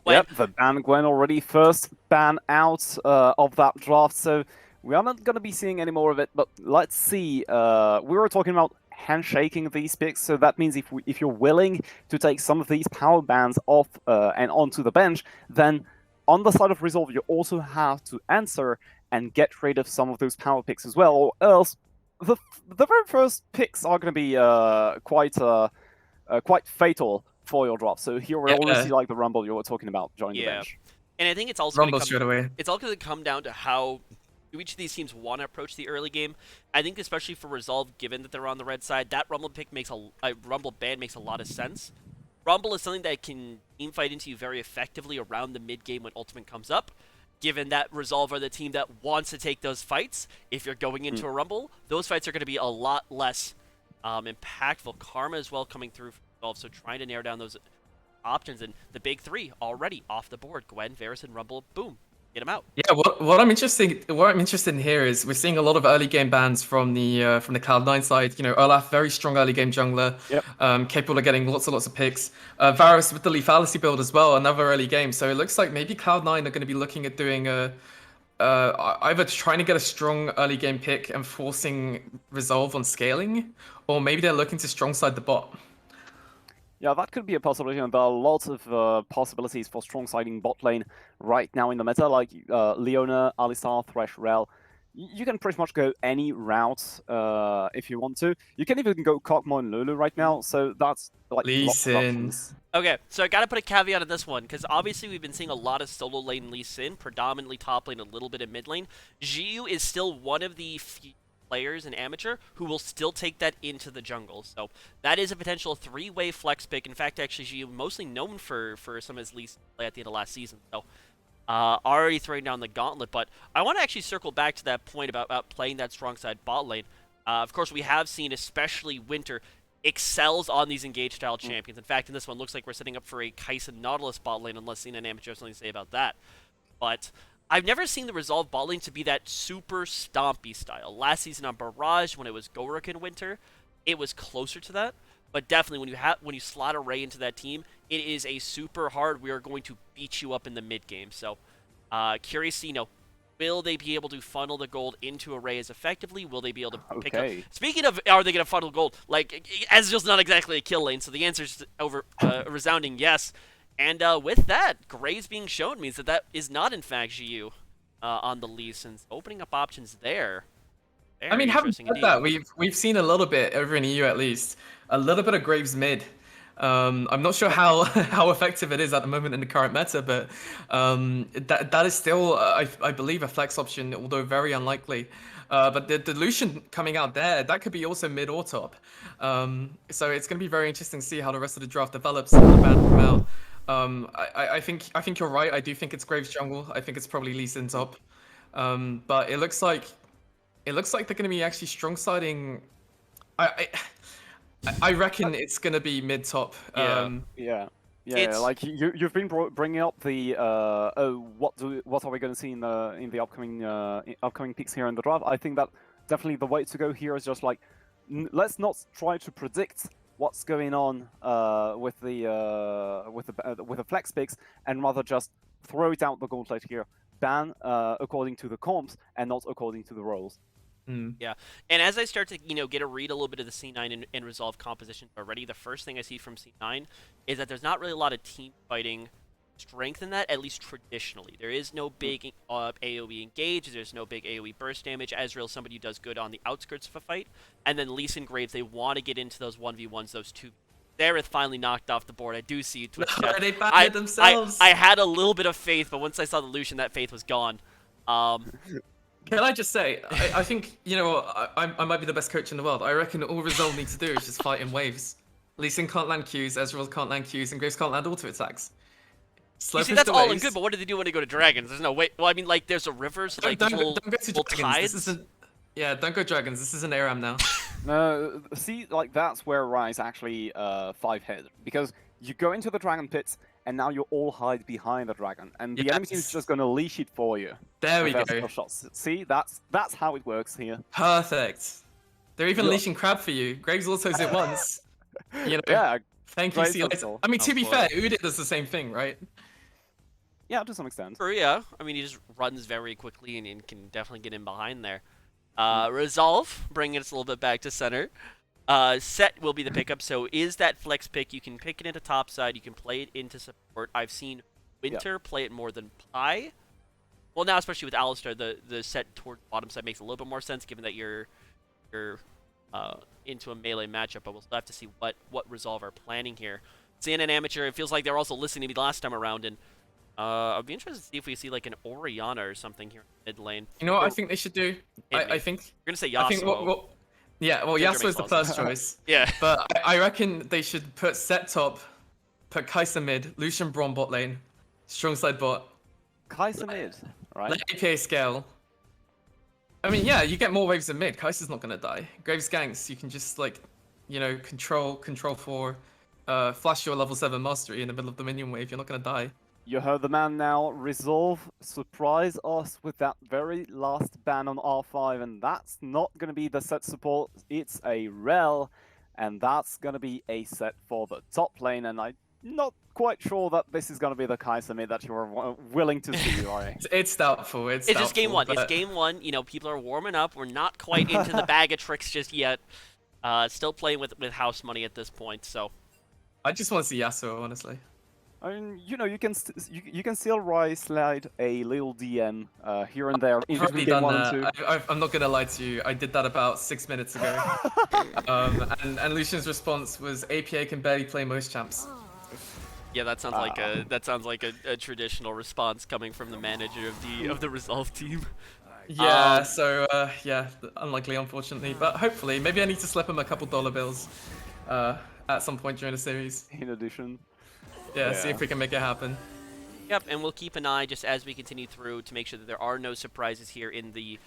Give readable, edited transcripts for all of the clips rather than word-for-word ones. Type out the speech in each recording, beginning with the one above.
Gwen. Yep, the ban Gwen already first ban out of that draft, so we are not going to be seeing any more of it. But let's see. We were talking about handshaking these picks, so that means if you're willing to take some of these power bans off and onto the bench, then on the side of Resolve, you also have to answer and get rid of some of those power picks as well, or else the very first picks are going to be quite fatal for your drop. So here we already see Yeah, like the rumble you were talking about joining the Yeah. bench. And I think it's also going Rumble to straight come. away. It's all going to come down to how each of these teams want to approach the early game. I think especially for Resolve, given that they're on the red side, that Rumble pick makes a Rumble ban makes a lot of sense. Rumble is something that can team fight into you very effectively around the mid game when Ultimate comes up. Given that Resolve are the team that wants to take those fights, if you're going into a Rumble, those fights are going to be a lot less impactful. Karma as well coming through for Resolve, so trying to narrow down those options, and the big three already off the board. Gwen, Varus, and Rumble, boom, get them out. Yeah, what I'm interested in here is we're seeing a lot of early game bans from the Cloud9 side. You know, Olaf, very strong early game jungler, Yep. capable of getting lots and lots of picks. Varus with the lethality build as well, another early game. So it looks like maybe Cloud9 are going to be looking at doing either trying to get a strong early game pick and forcing Resolve on scaling, or maybe they're looking to strong side the bot. Yeah, that could be a possibility, and there are lots of possibilities for strong siding bot lane right now in the meta, like Leona, Alistar, Thresh, Rel. You can pretty much go any route if you want to. You can even go Kog'Maw and Lulu right now, so that's like Lee lots of Sin. options. Okay, so I gotta put a caveat on this one, because obviously we've been seeing a lot of solo lane Lee Sin, predominantly top lane, a little bit of mid lane. Jiu is still one of the few players in amateur who will still take that into the jungle. So that is a potential three-way flex pick. In fact, actually, Jiu mostly known for some of his Lee Sin play at the end of last season. So already throwing down the gauntlet, but I want to actually circle back to that point about playing that strong side bot lane. Of course, we have seen, especially Winter, excels on these engage style champions. In fact, in this one, looks like we're setting up for a Kai'Sa Nautilus bot lane, unless Cena and Amateur have something to say about that. But I've never seen the Resolve bot lane to be that super stompy style. Last season on Barrage, when it was Gorok and Winter, it was closer to that. But definitely, when you slot a Ray into that team, it is a super hard. We are going to beat you up in the mid game. So, curious to will they be able to funnel the gold into a Ray as effectively? Will they be able to pick up? Speaking of, are they going to funnel gold? Like, Ezreal's not exactly a kill lane, so the answer is a resounding yes. And with that, Graves being shown means that is not in fact GU on the Lee Sin, opening up options there. Very I mean, having interesting said that, we've seen a little bit over in EU at least, a little bit of Graves mid. I'm not sure how how effective it is at the moment in the current meta, but that is still, I believe, a flex option, although very unlikely. But the Lucian coming out there, that could be also mid or top. So it's going to be very interesting to see how the rest of the draft develops and the ban come out. I think you're right. I do think it's Graves jungle. I think it's probably Lee Sin top. But it looks like they're going to be actually strong siding. I reckon it's going to be mid top. Yeah. Like you've been bringing up the what are we going to see in the upcoming picks here in the draft? I think that definitely the way to go here is just like let's not try to predict what's going on with the flex picks, and rather just throw it out the gauntlet here. Ban according to the comps and not according to the roles. Yeah, and as I start to get a read a little bit of the C9 and Resolve composition already, the first thing I see from C9 is that there's not really a lot of team fighting strength in that, at least traditionally. There is no big AoE engage, there's no big AoE burst damage. Ezreal, somebody who does good on the outskirts of a fight, and then Lee Sin, Graves, they want to get into those 1v1s, those 2. Zareth finally knocked off the board. I do see Twitch chat. They banned themselves. I had a little bit of faith, but once I saw the Lucian, that faith was gone. Can I just say, I think, I might be the best coach in the world. I reckon all Resolve needs to do is just fight in waves. Lee Sin can't land Qs, Ezreal can't land Qs, and Graves can't land auto attacks. You see, that's all in good, but what do they do when they go to Dragons? There's no way. Well, I mean, like, there's a river, so like, don't go little to tides. Don't go Dragons. This is an ARAM now. No, see, like that's where Rise actually 5-hit, because you go into the dragon pits and now you all hide behind the dragon, and the enemy team is just going to leash it for you. There we go. Shots. See, that's how it works here. Perfect. They're even leashing Crab for you. Graves autos it once. Yeah. Thank you. See you later. I mean, to be fair, Udit does the same thing, right? Yeah, to some extent. True, yeah. I mean, he just runs very quickly and can definitely get in behind there. Mm. Resolve, bringing us a little bit back to center. Set will be the pickup, so is that flex pick. You can pick it into top side, you can play it into support. I've seen Yeah. Winter play it more than Pi. Well, now especially with Alistar, the set toward bottom side makes a little bit more sense, given that you're into a melee matchup. But we'll still have to see what Resolve are planning here. CNN Amateur, it feels like they're also listening to me last time around, and I'd be interested to see if we see like an Orianna or something here in mid lane. You know what I Or think they should do? hit me. I think You're gonna say I think Yasuo. yeah, well, Ginger Yasuo makes is a the lot of first choice, Yeah. but I reckon they should put Set top, put Kai'Sa mid, Lucian Braum bot lane, strong side bot, Kai'Sa mid, right? let APA scale. I mean, yeah, you get more waves in mid. Kai'Sa's not gonna die. Graves ganks, you can just like, control for, flash your level 7 mastery in the middle of the minion wave. You're not gonna die. You heard the man now. Resolve surprise us with that very last ban on R5, and that's not going to be the set support. It's a rel, and that's going to be a set for the top lane. And I'm not quite sure that this is going to be the Kai'Sa mid that you're willing to see, right? It's doubtful. It's It's just game doubtful, one. but It's game one. You know, people are warming up. We're not quite into the bag of tricks just yet. Still playing with house money at this point. So I just want to see Yasuo, honestly. I mean, you can you can still slide a little DM here and there in I've between already game done 1 and that. 2. I'm not gonna lie to you. I did that about 6 minutes ago. And Lucian's response was APA can barely play most champs. yeah, that sounds like a traditional response coming from the manager of the Resolve team. Yeah, Um, so yeah, unlikely unfortunately, but hopefully, maybe I need to slip him a couple dollar bills at some point during the series. In addition, Yeah, see Yeah. if we can make it happen. Yep, and we'll keep an eye just as we continue through to make sure that there are no surprises here in the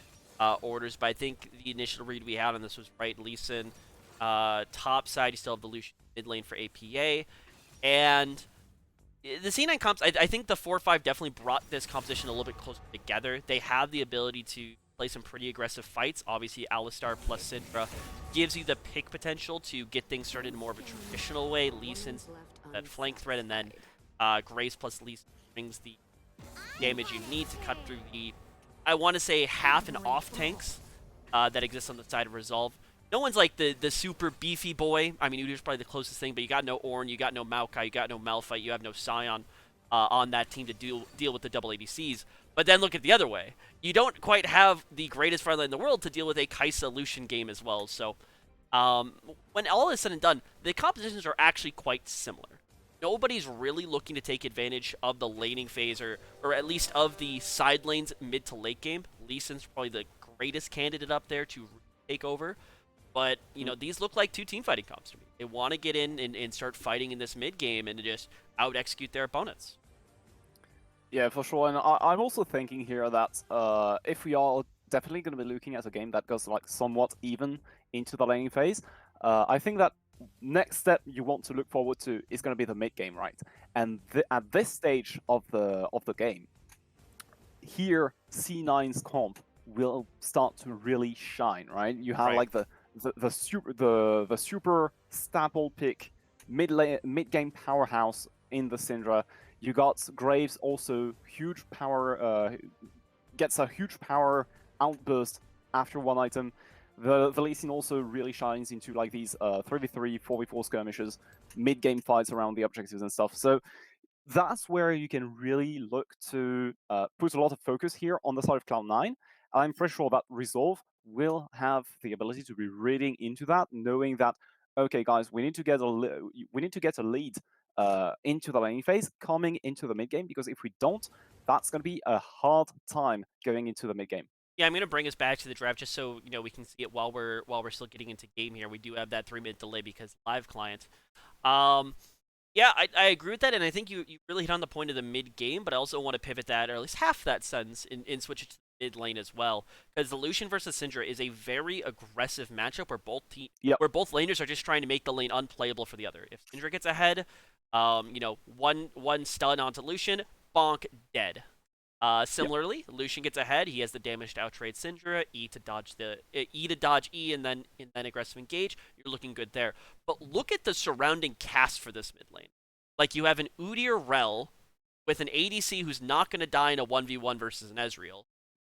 orders. But I think the initial read we had on this was right. Lee Sin, top side, you still have the Lucian mid lane for APA. And the C9 comps, I think the 4-5 definitely brought this composition a little bit closer together. They have the ability to play some pretty aggressive fights. Obviously, Alistar plus Syndra gives you the pick potential to get things started in more of a traditional way. Lee Sin's that flank threat, and then Grace plus Lee Sin brings the damage you need to cut through the, I want to say, half and off tanks that exist on the side of Resolve. No one's like the super beefy boy. I mean, Udyr's probably the closest thing, but you got no Ornn, you got no Maokai, you got no Malphite, you have no Scion on that team to deal with the double ADCs. But then look at the other way. You don't quite have the greatest frontline in the world to deal with a Kai'Sa Lucian game as well. So when all is said and done, the compositions are actually quite similar. Nobody's really looking to take advantage of the laning phase, or at least of the side lanes mid to late game. Lee Sin's probably the greatest candidate up there to take over. But, you know, these look like two team fighting comps to me. They want to get in and start fighting in this mid game and just out-execute their opponents. Yeah, for sure. And I'm also thinking here that if we are definitely going to be looking at a game that goes like somewhat even into the laning phase, I think that next step you want to look forward to is going to be the mid game, right? And at this stage of the game, here C9's comp will start to really shine, right? You have Right. like the super staple pick mid game powerhouse in the Syndra. You got Graves also huge power, gets a huge power outburst after one item. The Lee Sin also really shines into like these 3v3, 4v4 skirmishes, mid game fights around the objectives and stuff. So that's where you can really look to put a lot of focus here on the side of Cloud9. I'm pretty sure that Resolve will have the ability to be reading into that, knowing that, okay, guys, we need to get a lead into the laning phase coming into the mid game, because if we don't, that's going to be a hard time going into the mid game. Yeah, I'm gonna bring us back to the draft just so we can see it while we're still getting into game here. We do have that 3-minute delay because live client. Yeah, I agree with that, and I think you really hit on the point of the mid game, but I also want to pivot that, or at least half that sentence, and switch it to the mid lane as well, because the Lucian versus Syndra is a very aggressive matchup where where both laners are just trying to make the lane unplayable for the other. If Syndra gets ahead, one stun onto Lucian, bonk, dead. Similarly, Lucian gets ahead. He has the damage to outtrade Syndra, E to dodge E, and then aggressive engage. You're looking good there. But look at the surrounding cast for this mid lane. Like, you have an Udyr Rel with an ADC who's not going to die in a 1v1 versus an Ezreal.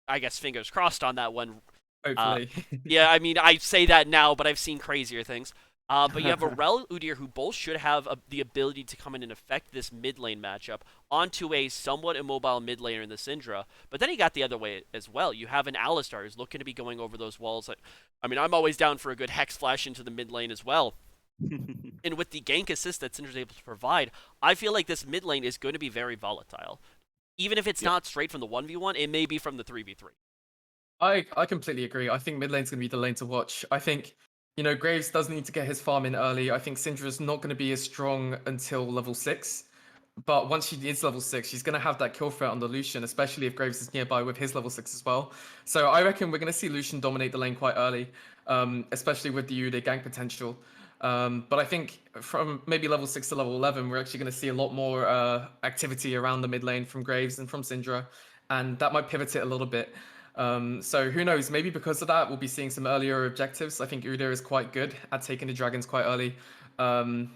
I guess fingers crossed on that one. Uh, Hopefully. yeah, I mean, I say that now, but I've seen crazier things. But you have Rel Udyr, who both should have the ability to come in and affect this mid lane matchup onto a somewhat immobile mid laner in the Syndra. But then you got the other way as well. You have an Alistar who's looking to be going over those walls. I mean, I'm always down for a good Hex Flash into the mid lane as well. And with the gank assist that Syndra's able to provide, I feel like this mid lane is going to be very volatile. Even if it's Yep. not straight from the 1v1, it may be from the 3v3. I completely agree. I think mid lane's going to be the lane to watch. I think, Graves does need to get his farm in early. I think Syndra's not going to be as strong until level 6. But once she is level 6, she's going to have that kill threat on the Lucian, especially if Graves is nearby with his level 6 as well. So I reckon we're going to see Lucian dominate the lane quite early, especially with the Udyr gank potential. But I think from maybe level 6 to level 11, we're actually going to see a lot more activity around the mid lane from Graves and from Syndra. And that might pivot it a little bit. So who knows? Maybe because of that, we'll be seeing some earlier objectives. I think Udyr is quite good at taking the dragons quite early. And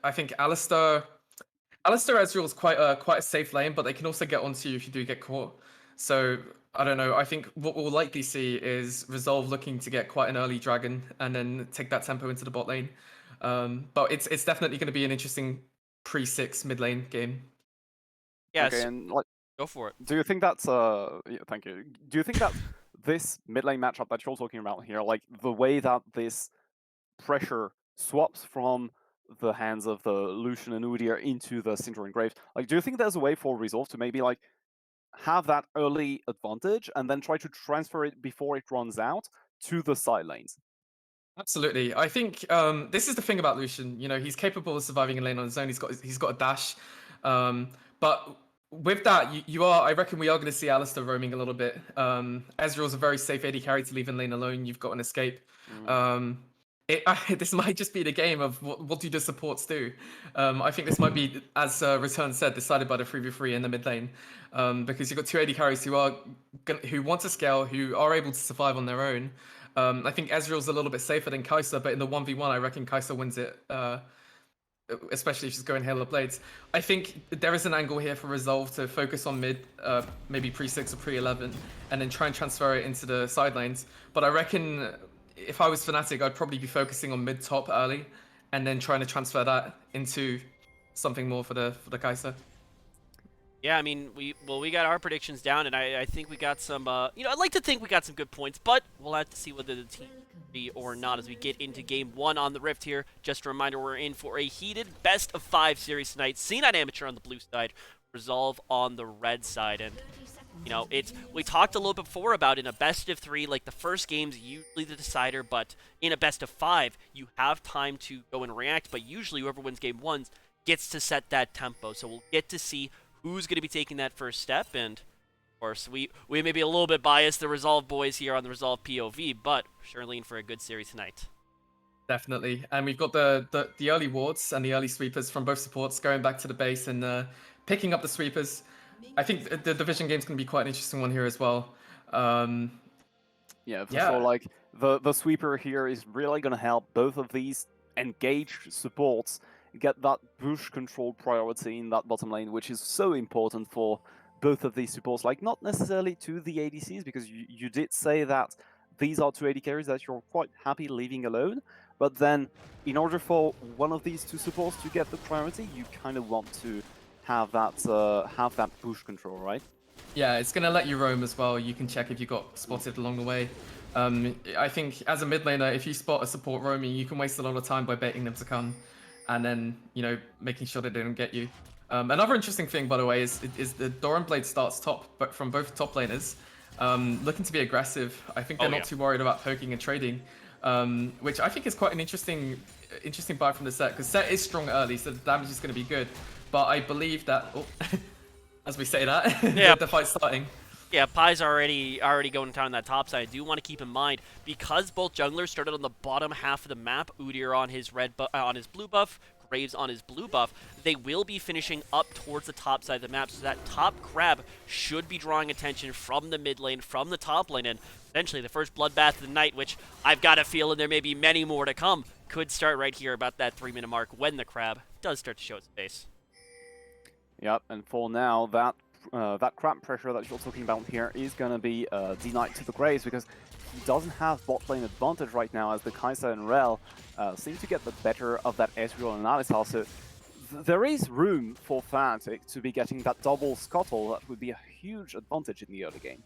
I think Alistair Ezreal is quite a safe lane, but they can also get onto you if you do get caught. So I don't know. I think what we'll likely see is Resolve looking to get quite an early dragon and then take that tempo into the bot lane. But it's definitely going to be an interesting pre-6 mid lane game. Yes, Okay, and like, go for it. do you think that's yeah, thank you. Do you think that this mid lane matchup that you're talking about here, like the way that this pressure swaps from the hands of the Lucian and Udyr into the Syndra and Graves, like do you think there's a way for Resolve to maybe like have that early advantage and then try to transfer it before it runs out to the side lanes? Absolutely. I think this is the thing about Lucian. He's capable of surviving a lane on his own. He's got a dash, but with that, I reckon we are going to see Alistair roaming a little bit. Ezreal's a very safe AD carry to leave in lane alone. You've got an escape. Um, this might just be the game of what do the supports do. I think this might be, as Return said, decided by the 3v3 in the mid lane, because you've got two AD carries who want to scale, who are able to survive on their own. I think Ezreal's a little bit safer than Kai'Sa, but in the 1v1, I reckon Kai'Sa wins it, especially if she's going Halo Blades. I think there is an angle here for Resolve to focus on mid, maybe pre-6 or pre-11, and then try and transfer it into the side lanes. But I reckon if I was Fnatic, I'd probably be focusing on mid-top early, and then trying to transfer that into something more for the Kai'Sa. Yeah, I mean, we got our predictions down, and I think we got some. I'd like to think we got some good points, but we'll have to see whether the team be or not as we get into Game 1 on the Rift here. Just a reminder, we're in for a heated best-of-5 series tonight. C9 Amateur on the blue side, Resolve on the red side, and we talked a little before about in a best-of-3, like the first game's usually the decider, but in a best-of-5, you have time to go and react. But usually, whoever wins Game 1 gets to set that tempo, so we'll get to see who's going to be taking that first step. And of course, we may be a little bit biased, the Resolve boys here on the Resolve POV, but sure lean for a good series tonight. Definitely, and we've got the early wards and the early sweepers from both supports going back to the base and picking up the sweepers. I think the division game's going to be quite an interesting one here as well. Yeah, for sure. Like the sweeper here is really gonna help both of these engaged supports get that bush control priority in that bottom lane, which is so important for both of these supports. Like not necessarily to the ADCs, because you did say that these are two AD carries that you're quite happy leaving alone. But then, in order for one of these two supports to get the priority, you kind of want to have that push control, right? Yeah, it's going to let you roam as well. You can check if you got spotted along the way. I think as a mid laner, if you spot a support roaming, you can waste a lot of time by baiting them to come and then, making sure they don't get you. Another interesting thing, by the way, is the Doran Blade starts top, but from both top laners, looking to be aggressive. I think they're not too worried about poking and trading, which I think is quite an interesting buy from the set, because set is strong early, so the damage is going to be good. But I believe that, as we say that, yeah. the fight's starting. Yeah, Pai's already going down on that top side. I do want to keep in mind, because both junglers started on the bottom half of the map, Udyr on his on his blue buff, Graves on his blue buff, they will be finishing up towards the top side of the map, so that top grab should be drawing attention from the mid lane, from the top lane, and potentially the first bloodbath of the night, which I've got a feeling there may be many more to come, could start right here about that 3-minute mark when the crab does start to show its face. Yep, and for now, that crab pressure that you're talking about here is going to be denied to the Graves because he doesn't have bot lane advantage right now as the Kai'Sa and Rel seem to get the better of that Ezreal and Alistar. So there is room for Fnatic to be getting that double scuttle. That would be a huge advantage in the early game.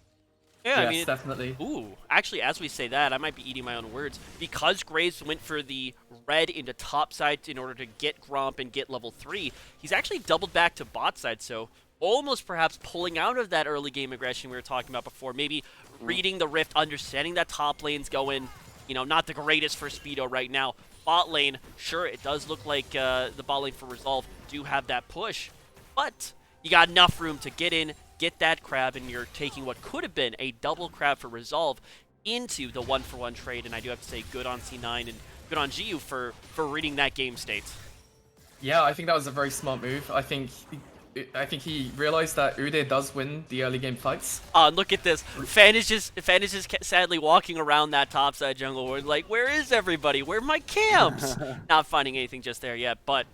Yeah, I Yes, mean, definitely. ooh, actually, as we say that, I might be eating my own words. Because Graves went for the red into top side in order to get Gromp and get level 3, he's actually doubled back to bot side, so almost perhaps pulling out of that early game aggression we were talking about before. Maybe reading the rift, understanding that top lane's going, not the greatest for Speedo right now. Bot lane, sure, it does look like the bot lane for Resolve do have that push, but you got enough room to get in, get that crab, and you're taking what could have been a double crab for Resolve into the 1-for-1 trade, and I do have to say good on C9 and good on GU for reading that game state. Yeah, I think that was a very smart move. I think he realized that Udyr does win the early game fights. Look at this. Fan is just sadly walking around that topside jungle where like, where is everybody? Where are my camps? Not finding anything just there yet, but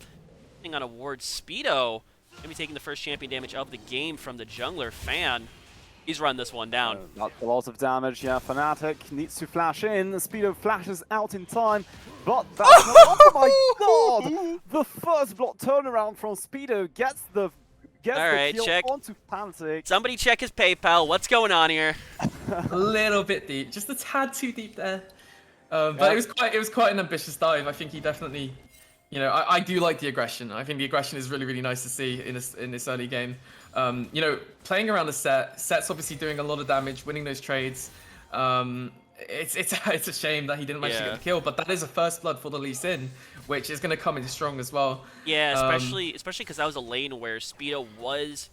on a ward, Speedo gonna be taking the first champion damage of the game from the jungler. Fan, he's run this one down. That's a lot of damage, yeah. Fnatic needs to flash in. Speedo flashes out in time, but that's not... Oh my god! The first block turnaround from Speedo gets the kill check. onto Fnatic. Somebody check his PayPal. What's going on here? A little bit deep, just a tad too deep there. But it was quite an ambitious dive. I think he definitely, I do like the aggression. I think the aggression is really, really nice to see in this early game. Playing around the set's obviously doing a lot of damage, winning those trades. It's a shame that he didn't manage to get the kill, but that is a first blood for the Lee Sin, which is going to come in strong as well. Yeah, especially because that was a lane where Speedo was,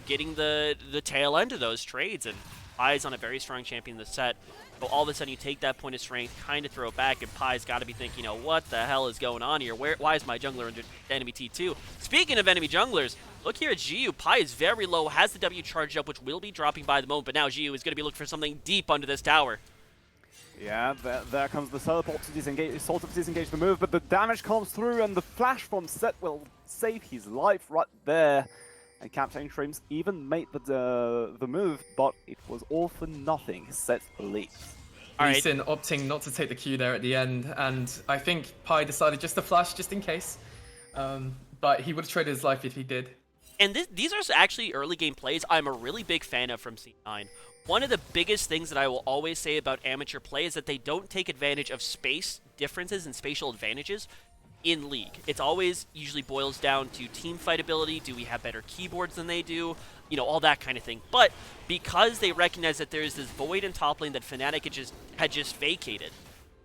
getting the tail end of those trades, and Pai's on a very strong champion in the set. So all of a sudden you take that point of strength, kind of throw it back, and Pai's got to be thinking, what the hell is going on here? Why is my jungler under enemy T2? Speaking of enemy junglers, look here at GU. Pai is very low, has the W charged up, which will be dropping by the moment, but now GU is going to be looking for something deep under this tower. Yeah, there comes the teleport to disengage, sort of disengage the move, but the damage comes through, and the flash from Set will save his life right there. And Captain Shrimps even made the move, but it was all for nothing. Set leaves. Lee Sin opting not to take the Q there at the end, and I think Pai decided just to flash just in case. But he would have traded his life if he did. And these are actually early game plays I'm a really big fan of from C9. One of the biggest things that I will always say about amateur play is that they don't take advantage of space differences and spatial advantages in League. It's always usually boils down to team fight ability. Do we have better keyboards than they do? All that kind of thing. But because they recognize that there's this void in top lane that Fnatic had just vacated,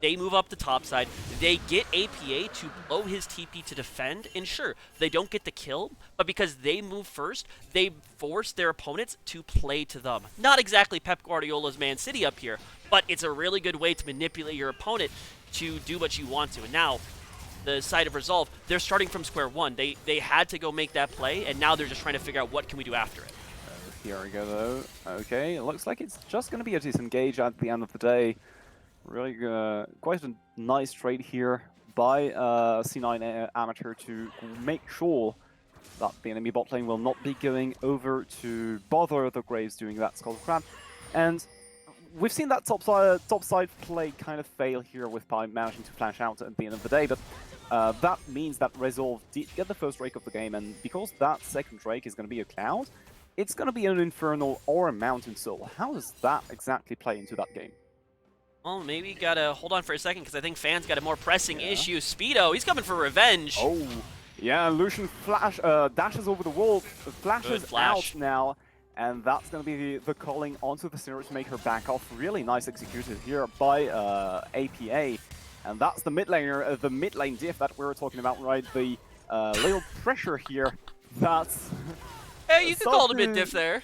they move up the top side. They get APA to blow his TP to defend, and sure, they don't get the kill, but because they move first, they force their opponents to play to them. Not exactly Pep Guardiola's Man City up here, but it's a really good way to manipulate your opponent to do what you want to. And now, the side of Resolve, they're starting from square one. They had to go make that play, and now they're just trying to figure out what can we do after it. Here we go, though. Okay, it looks like it's just going to be a disengage at the end of the day. Really quite a nice trade here by C9 Amateur to make sure that the enemy bot lane will not be going over to bother the Graves doing that Skull Crab. And we've seen that top side play kind of fail here with Pai managing to flash out at the end of the day, but that means that Resolve did get the first Drake of the game, and because that second Drake is going to be a Cloud, it's going to be an Infernal or a Mountain Soul. How does that exactly play into that game? Well, maybe gotta hold on for a second, because I think Fan's got a more pressing issue. Speedo, he's coming for revenge. Oh, yeah, Lucian dashes over the wall, flashes out now, and that's going to be the calling onto the Syringe to make her back off. Really nice executed here by APA, and that's the mid laner, the mid lane diff that we were talking about, right? The little pressure here. That's hey, you could call it a mid diff there.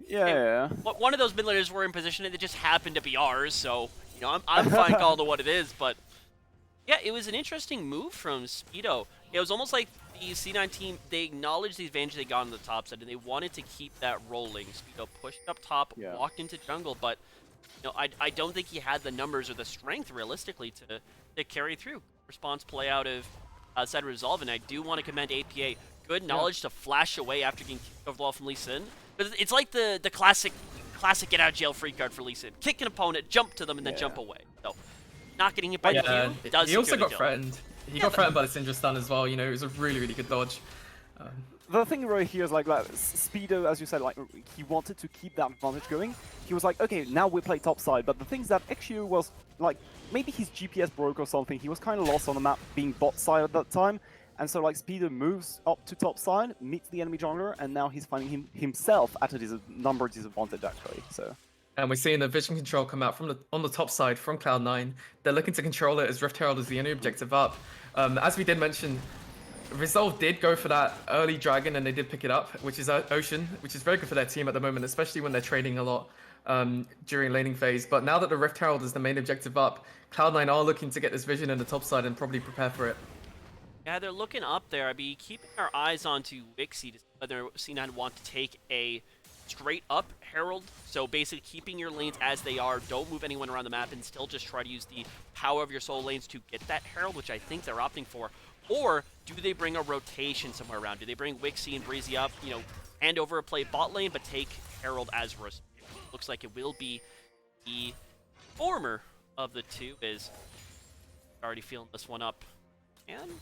Yeah. One of those mid laners were in position, and it just happened to be ours, so I'm fine calling it what it is, but yeah, it was an interesting move from Speedo. It was almost like the C9 team, they acknowledged the advantage they got on the top side, and they wanted to keep that rolling. Speedo pushed up top, walked into jungle, but I don't think he had the numbers or the strength, realistically, to carry through. Response play out of side Resolve, and I do want to commend APA. good knowledge to flash away after getting kicked over the wall from Lee Sin. But it's like the classic get out of jail free card for Lee Sin. Kick an opponent, jump to them, and then jump away. So not getting hit by the Q does he also secure the got kill. threatened. He got threatened by the Syndra stun as well. You know, it was a really good dodge. The thing right here is like Speedo, as you said, like he wanted to keep that advantage going. He was like, okay, now we play top side. But the thing is that XU was like, maybe his GPS broke or something. He was kind of lost on the map, being bot side at that time. And so like Speedo moves up to top side, meets the enemy jungler, and now he's finding himself at a number disadvantage actually. So. And we're seeing the vision control come out from on the top side from Cloud9. They're looking to control it as Rift Herald is the only objective up. As we did mention, Resolve did go for that early dragon and they did pick it up, which is Ocean, which is very good for their team at the moment, especially when they're trading a lot during laning phase. But now that the Rift Herald is the main objective up, Cloud9 are looking to get this vision in the top side and probably prepare for it. Yeah, they're looking up there. I'd be keeping our eyes onto Wixie to see whether C9 want to take a straight up Herald. So basically keeping your lanes as they are, don't move anyone around the map, and still just try to use the power of your solo lanes to get that Herald, which I think they're opting for. Or do they bring a rotation somewhere around? Do they bring Wixie and Breezy up, you know, hand over a play bot lane, but take Herald as risk? Looks like it will be the former of the two. Is already feeling this one up. And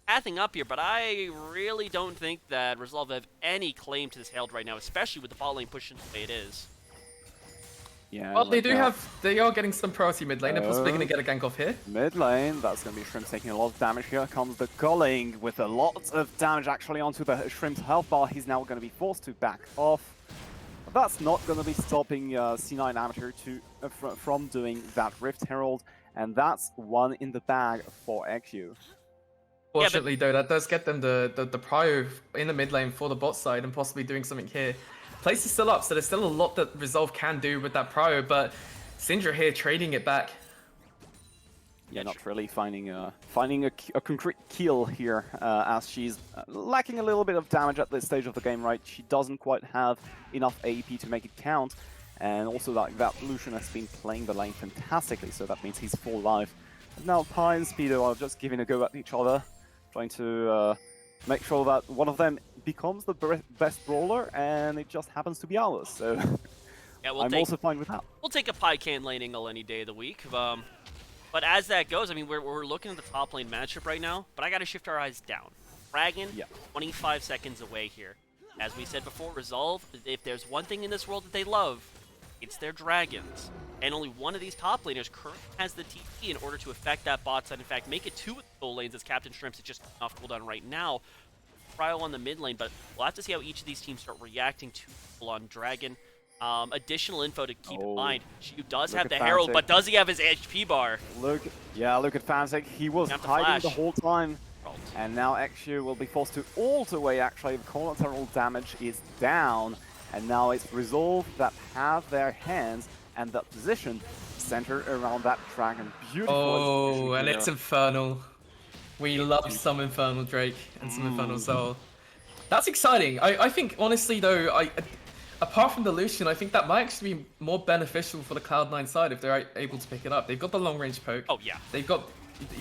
pathing up here, but I really don't think that Resolve have any claim to this Herald right now, especially with the bot lane pushing the way it is. Yeah, Well, like they are getting some priority mid lane. They're possibly going to get a gank off here. Mid lane, that's going to be Shrimp taking a lot of damage. Here comes the culling with a lot of damage actually onto the Shrimp's health bar. He's now going to be forced to back off. But that's not going to be stopping C9 Amateur from doing that Rift Herald, and that's one in the bag for XU. Fortunately, though, that does get them the prio in the mid lane for the bot side and possibly doing something here. Place is still up, so there's still a lot that Resolve can do with that prio, but Syndra here trading it back. Yeah, not really finding a concrete kill here, as she's lacking a little bit of damage at this stage of the game, right? She doesn't quite have enough AP to make it count, and also that Lucian has been playing the lane fantastically, so that means he's full life. And now Pi and Speedo are just giving a go at each other, trying to make sure that one of them becomes the best brawler, and it just happens to be ours. So yeah, I'm also fine with that. We'll take a Pycan lane angle any day of the week. But as that goes, I mean, we're looking at the top lane matchup right now, but I got to shift our eyes down. Dragon, 25 seconds away here. As we said before, Resolve, if there's one thing in this world that they love, it's their dragons. And only one of these top laners currently has the TP in order to affect that bot side. In fact, make it two of the soul lanes as Captain Shrimps is just off cooldown right now. Cryo on the mid lane, but we'll have to see how each of these teams start reacting to full-on Dragon. Additional info to keep in mind. Shu does have the Herald, but does he have his HP bar? Look at Fantic. He was hiding the whole time. And now XU will be forced to ult away, actually. The collateral damage is down. And now it's Resolve that have their hands and that position centered around that dragon. Beautiful. Oh, and it's Infernal. We love some Infernal Drake and some Infernal Soul. That's exciting. I think, honestly, though, apart from the Lucian, I think that might actually be more beneficial for the Cloud9 side if they're able to pick it up. They've got the long-range poke. Oh, yeah. They've got,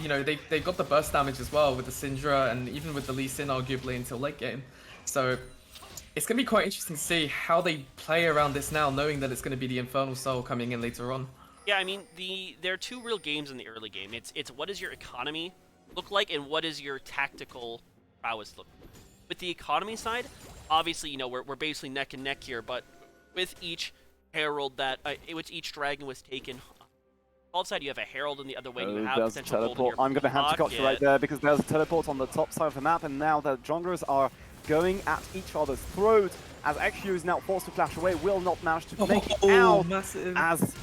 you know, they've got the burst damage as well with the Syndra and even with the Lee Sin, arguably, until late game. So it's going to be quite interesting to see how they play around this now, knowing that it's going to be the Infernal Soul coming in later on. Yeah, I mean, there are two real games in the early game. It's what does your economy look like and what does your tactical prowess look like. With the economy side, obviously, you know, we're basically neck and neck here, but with each Herald that, which each dragon was taken, on the top side you have a Herald, and the other way you have potential gold in your I'm going to have to cut you right there, because there's a teleport on the top side of the map, and now the junglers are going at each other's throat, as XU is now forced to flash away, will not manage to make it out, massive. As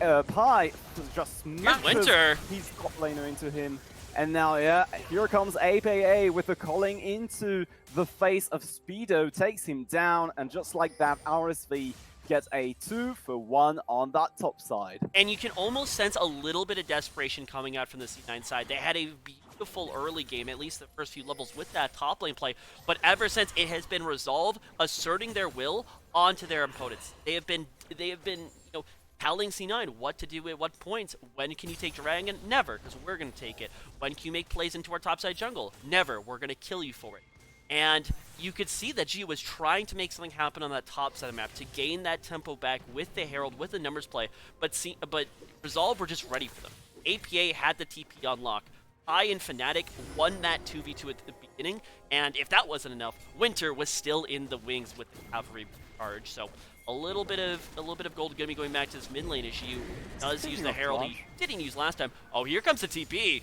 Pi just smashes his top laner into him. And now, yeah, here comes APA with the calling into the face of Speedo, takes him down, and just like that, RSV gets a 2-for-1 on that top side. And you can almost sense a little bit of desperation coming out from the C9 side. They had a beautiful early game, at least the first few levels, with that top lane play, but ever since it has been Resolve asserting their will onto their opponents. They have been, you know, telling C9 what to do at what points. When can you take Dragon? Never, because we're going to take it. When can you make plays into our topside jungle? Never, we're going to kill you for it. And you could see that G was trying to make something happen on that top side of the map to gain that tempo back with the Herald, with the numbers play, but Resolve were just ready for them. APA had the TP on lock. I and Fnatic won that 2v2 at the beginning, and if that wasn't enough, Winter was still in the wings with the cavalry charge. So a little bit of gold gonna be going back to this mid lane as G does use the Herald. He didn't use last time. Oh, here comes the TP.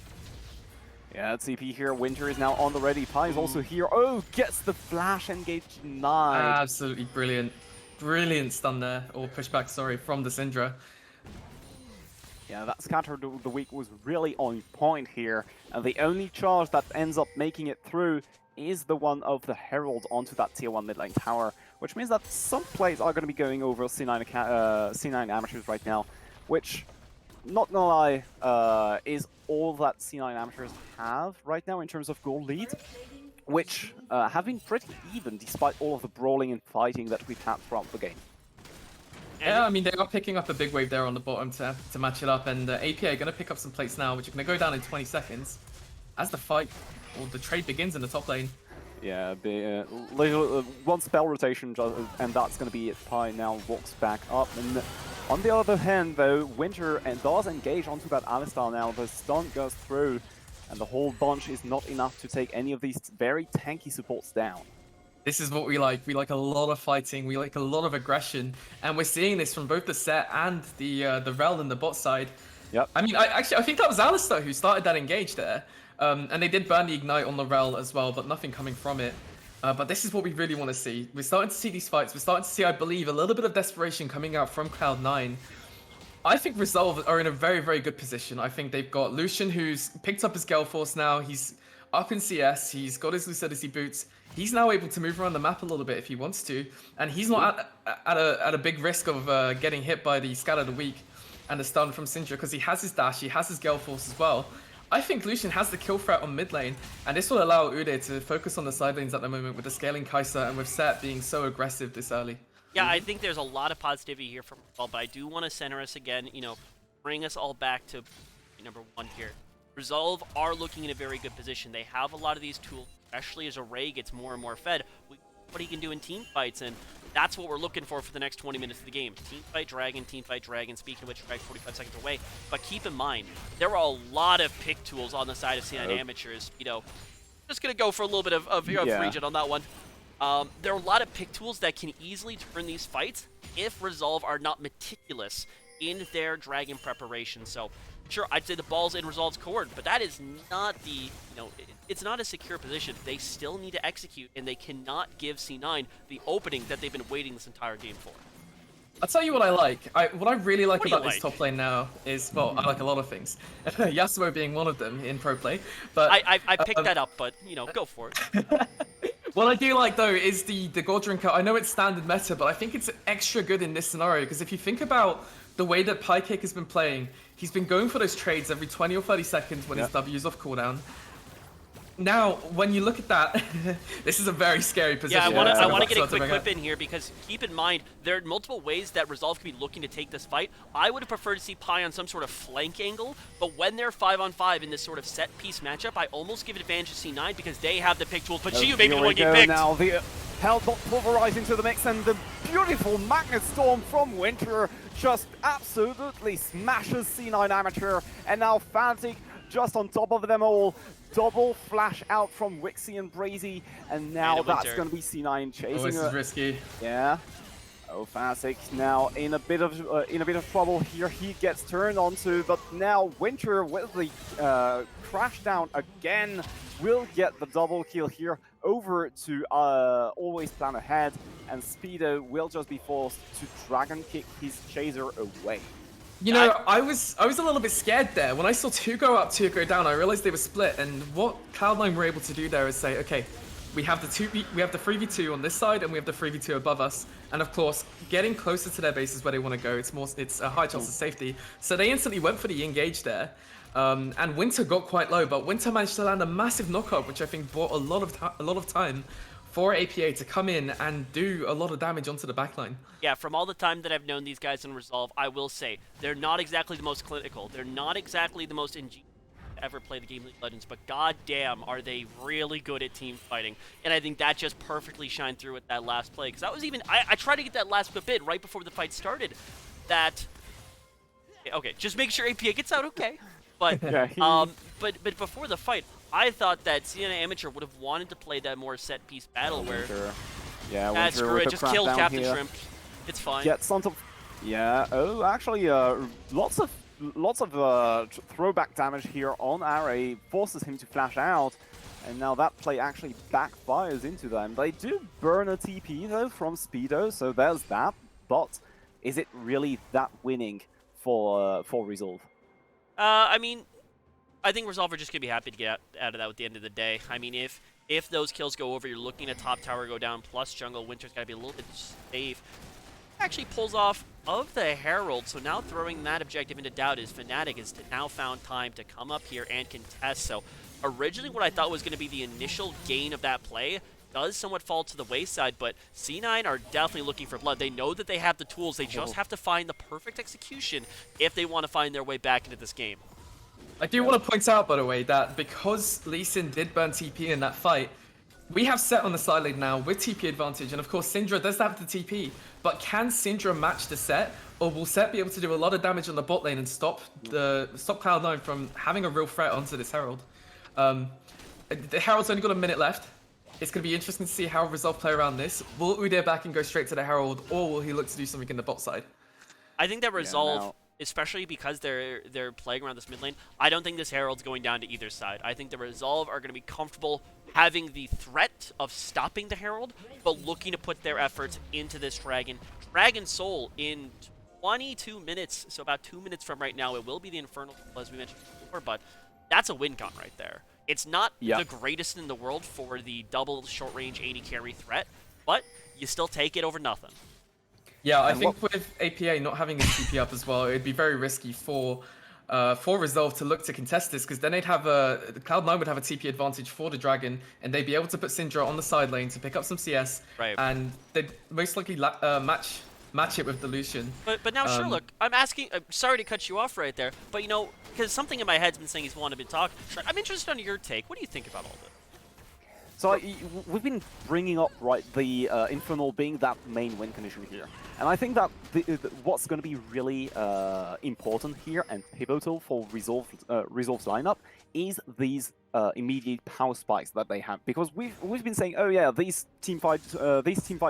Yeah, TP here. Winter is now on the ready. Pi is also here. Oh, gets the flash engage denied. Absolutely brilliant. Brilliant stun there, or pushback, sorry, from the Syndra. Yeah, that scatter of the week was really on point here. And the only charge that ends up making it through is the one of the Herald onto that tier 1 mid lane tower, which means that some plays are going to be going over C9 amateurs right now, which, not gonna lie, is all that C9 amateurs have right now in terms of goal lead, which have been pretty even despite all of the brawling and fighting that we've had throughout the game. Yeah, I mean, they are picking up a big wave there on the bottom to match it up, and APA are going to pick up some plates now, which are going to go down in 20 seconds as the fight, or the trade begins in the top lane. Yeah, one spell rotation, and that's going to be it. Pi now walks back up, and on the other hand, though, Winter does engage onto that Alistar now. The stun goes through, and the whole bunch is not enough to take any of these very tanky supports down. This is what we like. We like a lot of fighting. We like a lot of aggression, and we're seeing this from both the set and the Rel and the bot side. Yep. I mean, I think that was Alistar who started that engage there, and they did burn the ignite on the Rel as well, but nothing coming from it. But this is what we really want to see. We're starting to see these fights. We're starting to see, I believe, a little bit of desperation coming out from Cloud9. I think Resolve are in a very, very good position. I think they've got Lucian, who's picked up his Gale Force now. He's up in CS. He's got his Lucidity boots. He's now able to move around the map a little bit if he wants to, and he's not at a big risk of getting hit by the Scatter of the Week and the stun from Syndra because he has his dash, he has his Gale Force as well. I think Lucian has the kill threat on mid lane, and this will allow Ude to focus on the side lanes at the moment with the scaling Kai'Sa and with Set being so aggressive this early. Yeah, I think there's a lot of positivity here from Resolve, but I do want to center us again, bring us all back to number one here. Resolve are looking in a very good position. They have a lot of these tools, especially as Array gets more and more fed. What he can do in team fights, and that's what we're looking for the next 20 minutes of the game. Team fight Dragon, speaking of which, Drag 45 seconds away. But keep in mind, there are a lot of pick tools on the side of C9 Amateurs. Just going to go for a little bit of region on that one. There are a lot of pick tools that can easily turn these fights if Resolve are not meticulous in their Dragon preparation. So, sure, I'd say the ball's in Resolve's court, but that is not the, it's not a secure position. They still need to execute, and they cannot give C9 the opening that they've been waiting this entire game for. I'll tell you what I like. What I really like about this top lane now is, well, I like a lot of things. Yasuo being one of them in pro play. But I picked that up, but, go for it. What I do like, though, is the gold drinker. I know it's standard meta, but I think it's extra good in this scenario, because if you think about the way that Pycake has been playing, he's been going for those trades every 20 or 30 seconds when his W's off cooldown. Now, when you look at that, this is a very scary position. Yeah, I want to get a quick clip in here, because keep in mind, there are multiple ways that Resolve could be looking to take this fight. I would have preferred to see Pi on some sort of flank angle, but when they're 5-on-5 in this sort of set-piece matchup, I almost give it advantage to C9 because they have the pick tools, but Xiu may be the one getting picked. Now, the Hellbot pulverized into the mix, and the beautiful Magnet Storm from Winter just absolutely smashes C9 Amateur, and now Fnatic just on top of them all. Double flash out from Wixie and Brazy, and now that's going to be C9 chasing. Oh, this is risky. Yeah. Oh, Fnatic now in a bit of trouble here. He gets turned onto, but now Winter with the crash down again will get the double kill here over to Always Plan Ahead, and Speedo will just be forced to dragon kick his chaser away. You know, I was a little bit scared there. When I saw 2 go up, 2 go down, I realized they were split, and what Cloud9 were able to do there is say, okay, we have the 3v2 on this side, and we have the 3v2 above us, and of course, getting closer to their base is where they want to go. It's a high chance of safety. So they instantly went for the engage there, and Winter got quite low, but Winter managed to land a massive knockup, which I think bought a lot of time for APA to come in and do a lot of damage onto the backline. Yeah, from all the time that I've known these guys in Resolve, I will say, they're not exactly the most clinical. They're not exactly the most ingenious. ever play the game League of Legends, but goddamn, are they really good at team fighting? And I think that just perfectly shined through with that last play. Because that was even I tried to get that last bit right before the fight started. That okay, just make sure APA gets out okay. But Yeah, but before the fight, I thought that C9 Amateur would have wanted to play that more set piece battle where Winter. Yeah, ah, Winter screw with it, a just kill crackdown Captain here. Shrimp. It's fine. Gets onto. Yeah. Oh, actually, lots of throwback damage here on RA forces him to flash out, and now that play actually backfires into them. They do burn a TP though from Speedo, so there's that. But is it really that winning for Resolve? I mean, I think Resolve are just gonna be happy to get out of that at the end of the day. I mean, if those kills go over, you're looking at top tower go down plus jungle. Winter's gotta be a little bit safe. Actually pulls off of the Herald, so now throwing that objective into doubt is Fnatic has now found time to come up here and contest. So originally what I thought was going to be the initial gain of that play does somewhat fall to the wayside, but C9 are definitely looking for blood. They know that they have the tools, they just have to find the perfect execution if they want to find their way back into this game. I do want to point out, by the way, that because Lee Sin did burn TP in that fight, we have Set on the side lane now with TP advantage, and of course Syndra does have the TP, but can Syndra match the Set, or will Set be able to do a lot of damage on the bot lane and stop Cloud9 from having a real threat onto this Herald? The Herald's only got a minute left. It's going to be interesting to see how Resolve play around this. Will Udyr back and go straight to the Herald, or will he look to do something in the bot side? I think that Resolve, especially because they're playing around this mid lane, I don't think this Herald's going down to either side. I think the Resolve are going to be comfortable having the threat of stopping the Herald, but looking to put their efforts into this Dragon. Dragon Soul in 22 minutes, so about 2 minutes from right now, it will be the Infernal, as we mentioned before, but that's a win con right there. It's not the greatest in the world for the double short-range 80 carry threat, but you still take it over nothing. Yeah, I think with APA not having a TP up as well, it'd be very risky for Resolve to look to contest this, because then they'd have Cloud9 would have a TP advantage for the Dragon, and they'd be able to put Syndra on the side lane to pick up some CS, and they'd most likely match it with the Lucian. But now, Sherlock, I'm sorry to cut you off right there, but you know, because something in my head's been saying he's wanted to talk. I'm interested on your take. What do you think about all this? So we've been bringing up the Infernal being that main win condition here, and I think that what's going to be really important here and pivotal for Resolve's lineup is these immediate power spikes that they have, because we've been saying, oh yeah, these team fight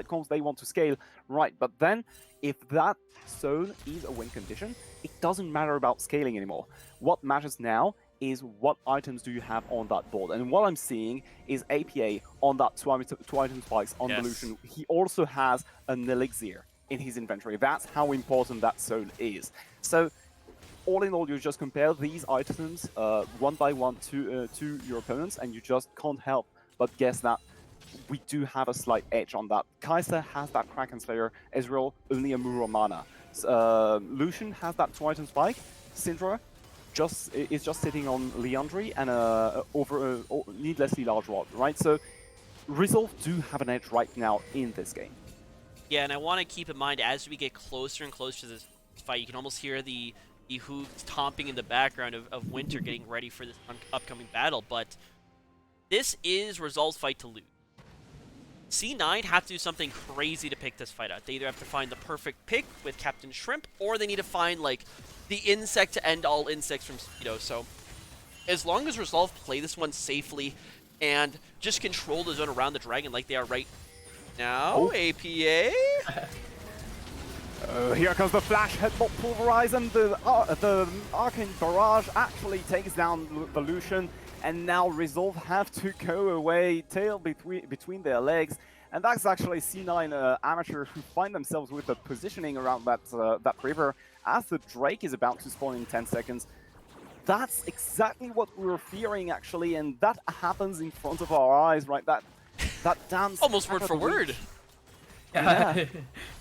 comps, they want to scale, right? But then if that zone is a win condition, it doesn't matter about scaling anymore. What matters now is what items do you have on that board. And what I'm seeing is APA on that two item spikes on the Lucian. He also has an elixir in his inventory. That's how important that zone is. So all in all, you just compare these items one by one to your opponents, and you just can't help but guess that we do have a slight edge on that. Kai'Sa has that Kraken Slayer, Ezreal only a Muro Mana. Lucian has that 2 item spike, Syndra is just sitting on Liandry and over a needlessly large rod, right? So Resolve do have an edge right now in this game. Yeah, and I want to keep in mind as we get closer and closer to this fight, you can almost hear the hooves stomping in the background of Winter getting ready for this upcoming battle. But this is Resolve's fight to lose. C9 have to do something crazy to pick this fight out. They either have to find the perfect pick with Captain Shrimp, or they need to find like the insect to end all insects from Speedo. So as long as Resolve play this one safely and just control the zone around the Dragon like they are right now, APA. Here comes the flash headbutt pulverize, and the Arcane Barrage actually takes down the Lucian, and now Resolve have to go away, tail between their legs, and that's actually C9 Amateur who find themselves with the positioning around that river as the Drake is about to spawn in 10 seconds. That's exactly what we were fearing, actually, and that happens in front of our eyes, right? That dance almost word for word. Yeah.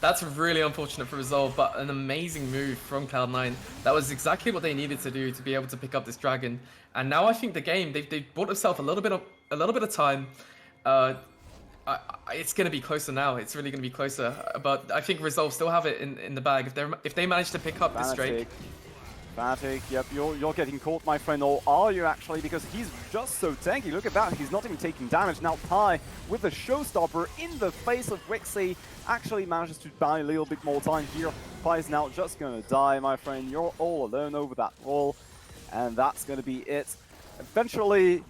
That's really unfortunate for Resolve, but an amazing move from Cloud9. That was exactly what they needed to do to be able to pick up this Dragon. And now I think the game, they've bought themselves a little bit of time. It's going to be closer now. It's really going to be closer. But I think Resolve still have it in the bag. If they manage to pick up this Drake. Fnatic, yep, you're getting caught, my friend, or are you actually? Because he's just so tanky. Look at that, he's not even taking damage. Now Pi, with the showstopper in the face of Wixie, actually manages to buy a little bit more time here. Pi is now just gonna die, my friend. You're all alone over that wall, and that's gonna be it. Eventually,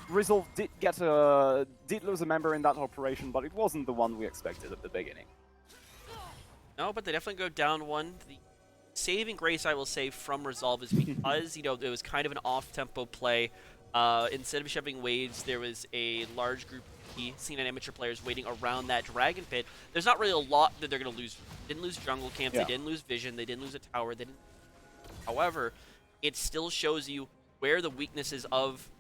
Resolve did lose a member in that operation, but it wasn't the one we expected at the beginning. No, but they definitely go down one. The saving grace, I will say, from Resolve is because, you know, it was kind of an off-tempo play. Instead of shoving waves, there was a large group of C9 amateur players waiting around that Dragon Pit. There's not really a lot that they're going to lose. They didn't lose jungle camps, yeah. They didn't lose vision, they didn't lose a tower. They didn't... However, it still shows you where the weaknesses of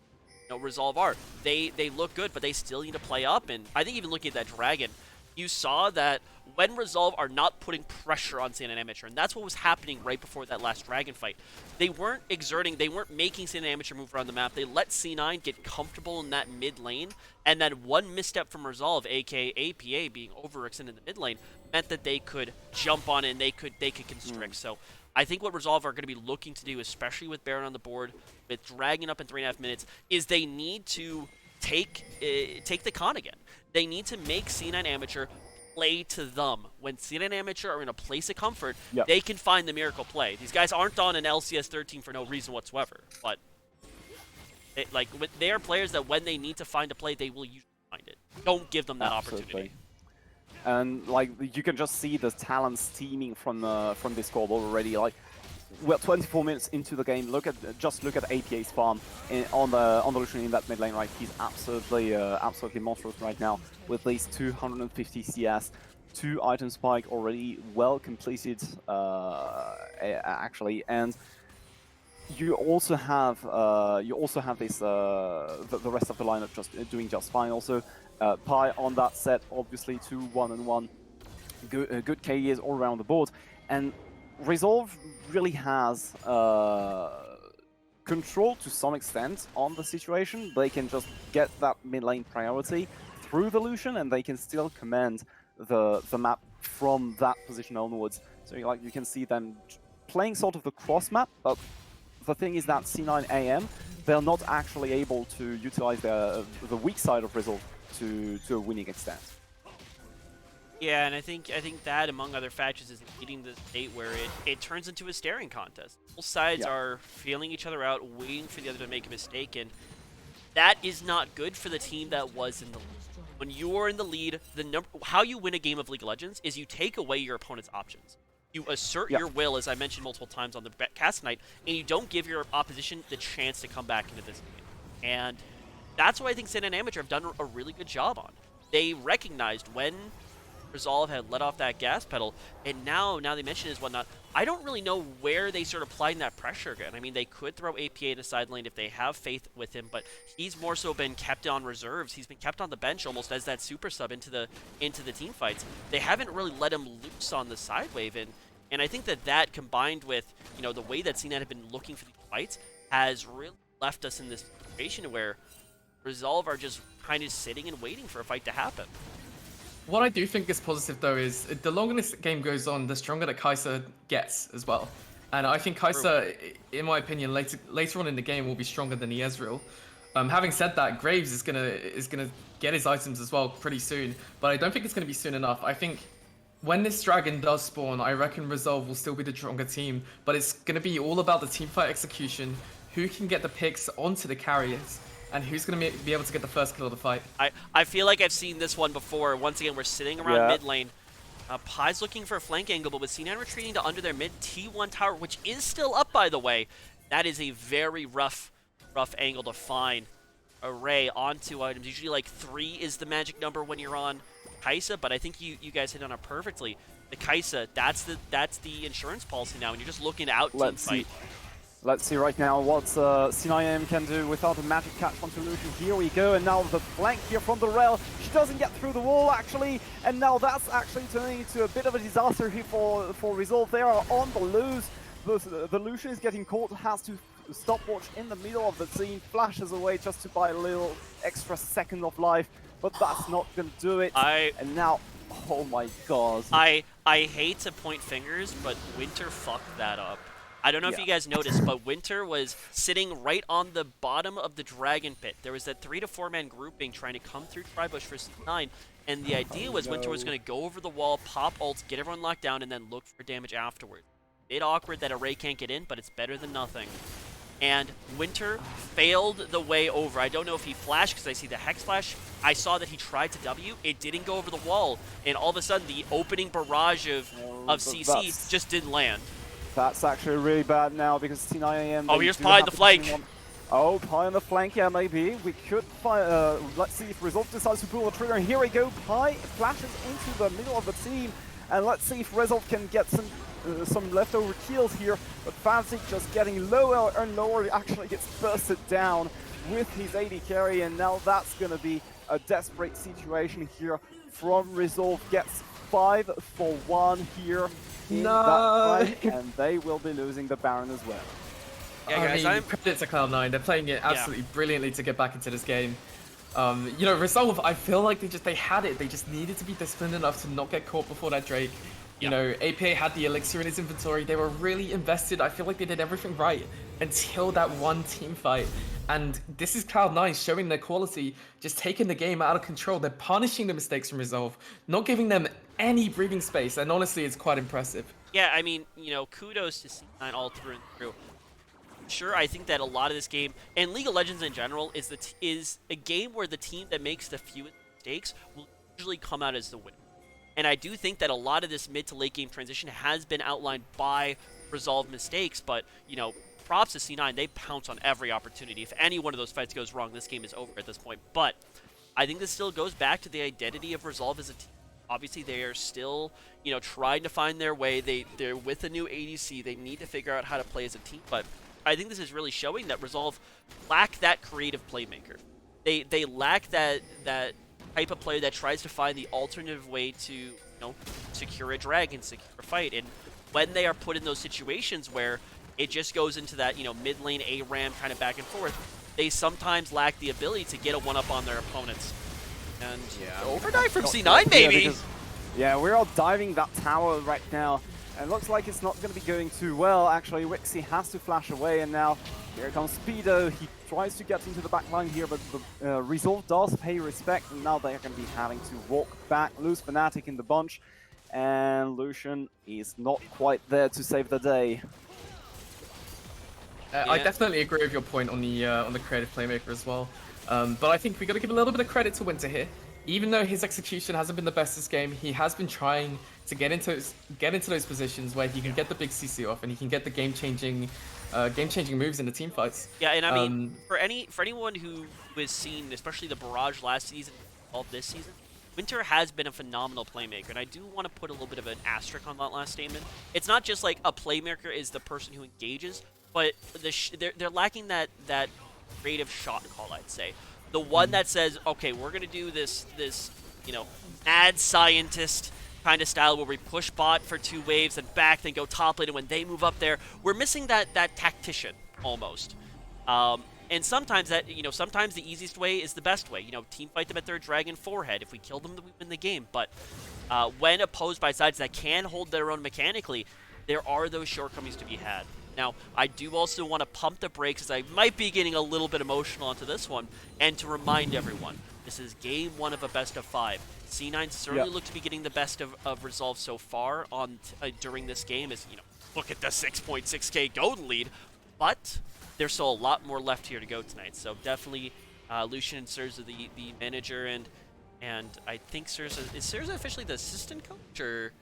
Resolve are. They look good, but they still need to play up. And I think even looking at that Dragon, you saw that when Resolve are not putting pressure on C9 Amateur, and that's what was happening right before that last Dragon fight. They weren't making C9 Amateur move around the map. They let C9 get comfortable in that mid lane, and then one misstep from Resolve, aka APA being overextended in the mid lane, meant that they could jump on it and they could constrict. So I think what Resolve are going to be looking to do, especially with Baron on the board, with Dragon up in 3.5 minutes, is they need to take the con again. They need to make C9 Amateur play to them. When C9 Amateur are in a place of comfort, they can find the miracle play. These guys aren't on an LCS 13 for no reason whatsoever, but they are players that when they need to find a play, they will usually find it. Don't give them that opportunity. And like you can just see the talent steaming from this squad already. Like we're 24 minutes into the game. Just look at APA's farm on the Lucian in that mid lane. Right, he's absolutely monstrous right now with these 250 CS, 2 item spike already well completed actually, and you also have this the rest of the lineup doing just fine. Also, Pi on that set, obviously 2 1-on-1, good KEs all around the board, and Resolve really has control to some extent on the situation. They can just get that mid lane priority through the Lucian, and they can still command the map from that position onwards. So you can see them playing sort of the cross map, but the thing is that C9 AM, they're not actually able to utilize the weak side of Resolve to a winning extent. Yeah, and I think that, among other factors, is leading the state where it turns into a staring contest. Both sides are feeling each other out, waiting for the other to make a mistake, and that is not good for the team that was in the lead. When you're in the lead, how you win a game of League of Legends is you take away your opponent's options. You assert your will, as I mentioned multiple times on the cast tonight, and you don't give your opposition the chance to come back into this game. And that's what I think C9 Amateur have done a really good job on. They recognized when Resolve had let off that gas pedal, and now they mention is whatnot. I don't really know where they start applying that pressure again. I mean, they could throw APA in a side lane if they have faith with him, but he's more so been kept on reserves. He's been kept on the bench almost as that super sub into the team fights. They haven't really let him loose on the side wave, and I think that combined with the way that CNET have been looking for these fights has really left us in this situation where Resolve are just kind of sitting and waiting for a fight to happen. What I do think is positive, though, is the longer this game goes on, the stronger that Kai'Sa gets as well. And I think Kai'Sa, in my opinion, later on in the game will be stronger than the Ezreal. Having said that, Graves is gonna get his items as well pretty soon, but I don't think it's gonna be soon enough. I think when this dragon does spawn, I reckon Resolve will still be the stronger team, but it's gonna be all about the teamfight execution, who can get the picks onto the carriers, and who's going to be able to get the first kill of the fight. I feel like I've seen this one before. Once again, we're sitting around mid lane. Pi's looking for a flank angle, but with C9 retreating to under their mid T1 tower, which is still up, by the way, that is a very rough angle to find. Array on 2 items. Usually like 3 is the magic number when you're on Kai'Sa, but I think you guys hit on it perfectly. The Kai'Sa, that's the insurance policy now, and you're just looking out to fight. Let's see right now what C9M can do without a magic catch onto Lucian. Here we go, and now the flank here from the rail. She doesn't get through the wall, actually, and now that's actually turning into a bit of a disaster here for Resolve. They are on the lose. The Lucian is getting caught, has to stopwatch in the middle of the scene, flashes away just to buy a little extra second of life, but that's not going to do it. And now, oh my god. I hate to point fingers, but Winter fucked that up. I don't know if Yeah. you guys noticed, but Winter was sitting right on the bottom of the Dragon Pit. There was that 3 to 4 man grouping trying to come through Tribush for C9, and the idea was Winter was no. going to go over the wall, pop ults, get everyone locked down, and then look for damage afterwards. Bit awkward that Array can't get in, but it's better than nothing. And Winter failed the way over. I don't know if he flashed because I see the Hex Flash. I saw that he tried to W. It didn't go over the wall, and all of a sudden the opening barrage of CC just didn't land. That's actually really bad now because C9AM. Oh, here's Pie on the flank. Oh, Pie on the flank, yeah, maybe. We could find. Let's see if Resolve decides to pull the trigger. And here we go. Pie flashes into the middle of the team. And let's see if Resolve can get some leftover kills here. But Fancy just getting lower and lower. He actually gets bursted down with his AD carry. And now that's going to be a desperate situation here from Resolve. Gets 5 for 1 here. No. And they will be losing the Baron as well. Yeah, guys, I mean, credit to Cloud9. They're playing it absolutely brilliantly to get back into this game. You know, Resolve, I feel like they had it. They just needed to be disciplined enough to not get caught before that Drake. You know, APA had the elixir in his inventory. They were really invested. I feel like they did everything right until that one team fight. And this is Cloud9 showing their quality, just taking the game out of control. They're punishing the mistakes from Resolve, not giving them any breathing space. And honestly, it's quite impressive. Yeah, I mean, you know, kudos to C9 all through and through. Sure, I think that a lot of this game, and League of Legends in general, is a game where the team that makes the fewest mistakes will usually come out as the winner. And I do think that a lot of this mid to late game transition has been outlined by Resolve mistakes, but, you know, props to C9, they pounce on every opportunity. If any one of those fights goes wrong, this game is over at this point. But I think this still goes back to the identity of Resolve as a team. Obviously, they are still, you know, trying to find their way. They're with a new ADC. They need to figure out how to play as a team, but I think this is really showing that Resolve lack that creative playmaker. They lack that type of player that tries to find the alternative way to, you know, secure a dragon, secure a fight. And when they are put in those situations where it just goes into that, you know, mid lane ARAM kind of back and forth, they sometimes lack the ability to get a one-up on their opponents. And overdive from C9, maybe. Yeah, we're all diving that tower right now. And looks like it's not going to be going too well. Actually, Wixie has to flash away, and now here comes Speedo. He tries to get into the back line here, but the Resolve does pay respect, and now they're going to be having to walk back, lose Fnatic in the bunch, and Lucian is not quite there to save the day. I definitely agree with your point on the creative playmaker as well. But I think we got to give a little bit of credit to Winter here. Even though his execution hasn't been the best this game, he has been trying to get into those positions where he can get the big CC off and he can get the game-changing moves in the team fights. Yeah, and I mean, for anyone who was seen, especially the Barrage last season, all this season, Winter has been a phenomenal playmaker, and I do want to put a little bit of an asterisk on that last statement. It's not just like a playmaker is the person who engages, but they're lacking that creative shot call, I'd say. The one that says, okay, we're going to do this, you know, mad scientist kind of style where we push bot for 2 waves and back, then go top lane, and when they move up there, we're missing that tactician, almost. And sometimes sometimes the easiest way is the best way. You know, team fight them at their dragon forehead. If we kill them, we win the game. But when opposed by sides that can hold their own mechanically, there are those shortcomings to be had. Now, I do also want to pump the brakes as I might be getting a little bit emotional onto this one, and to remind everyone, this is game 1 of a best of 5. C9 certainly look to be getting the best of Resolve so far on during this game, as, you know, look at the 6.6k golden lead, but there's still a lot more left here to go tonight. So definitely Lucian and Surza the manager, and I think Surza, is Surza officially the assistant coach, or?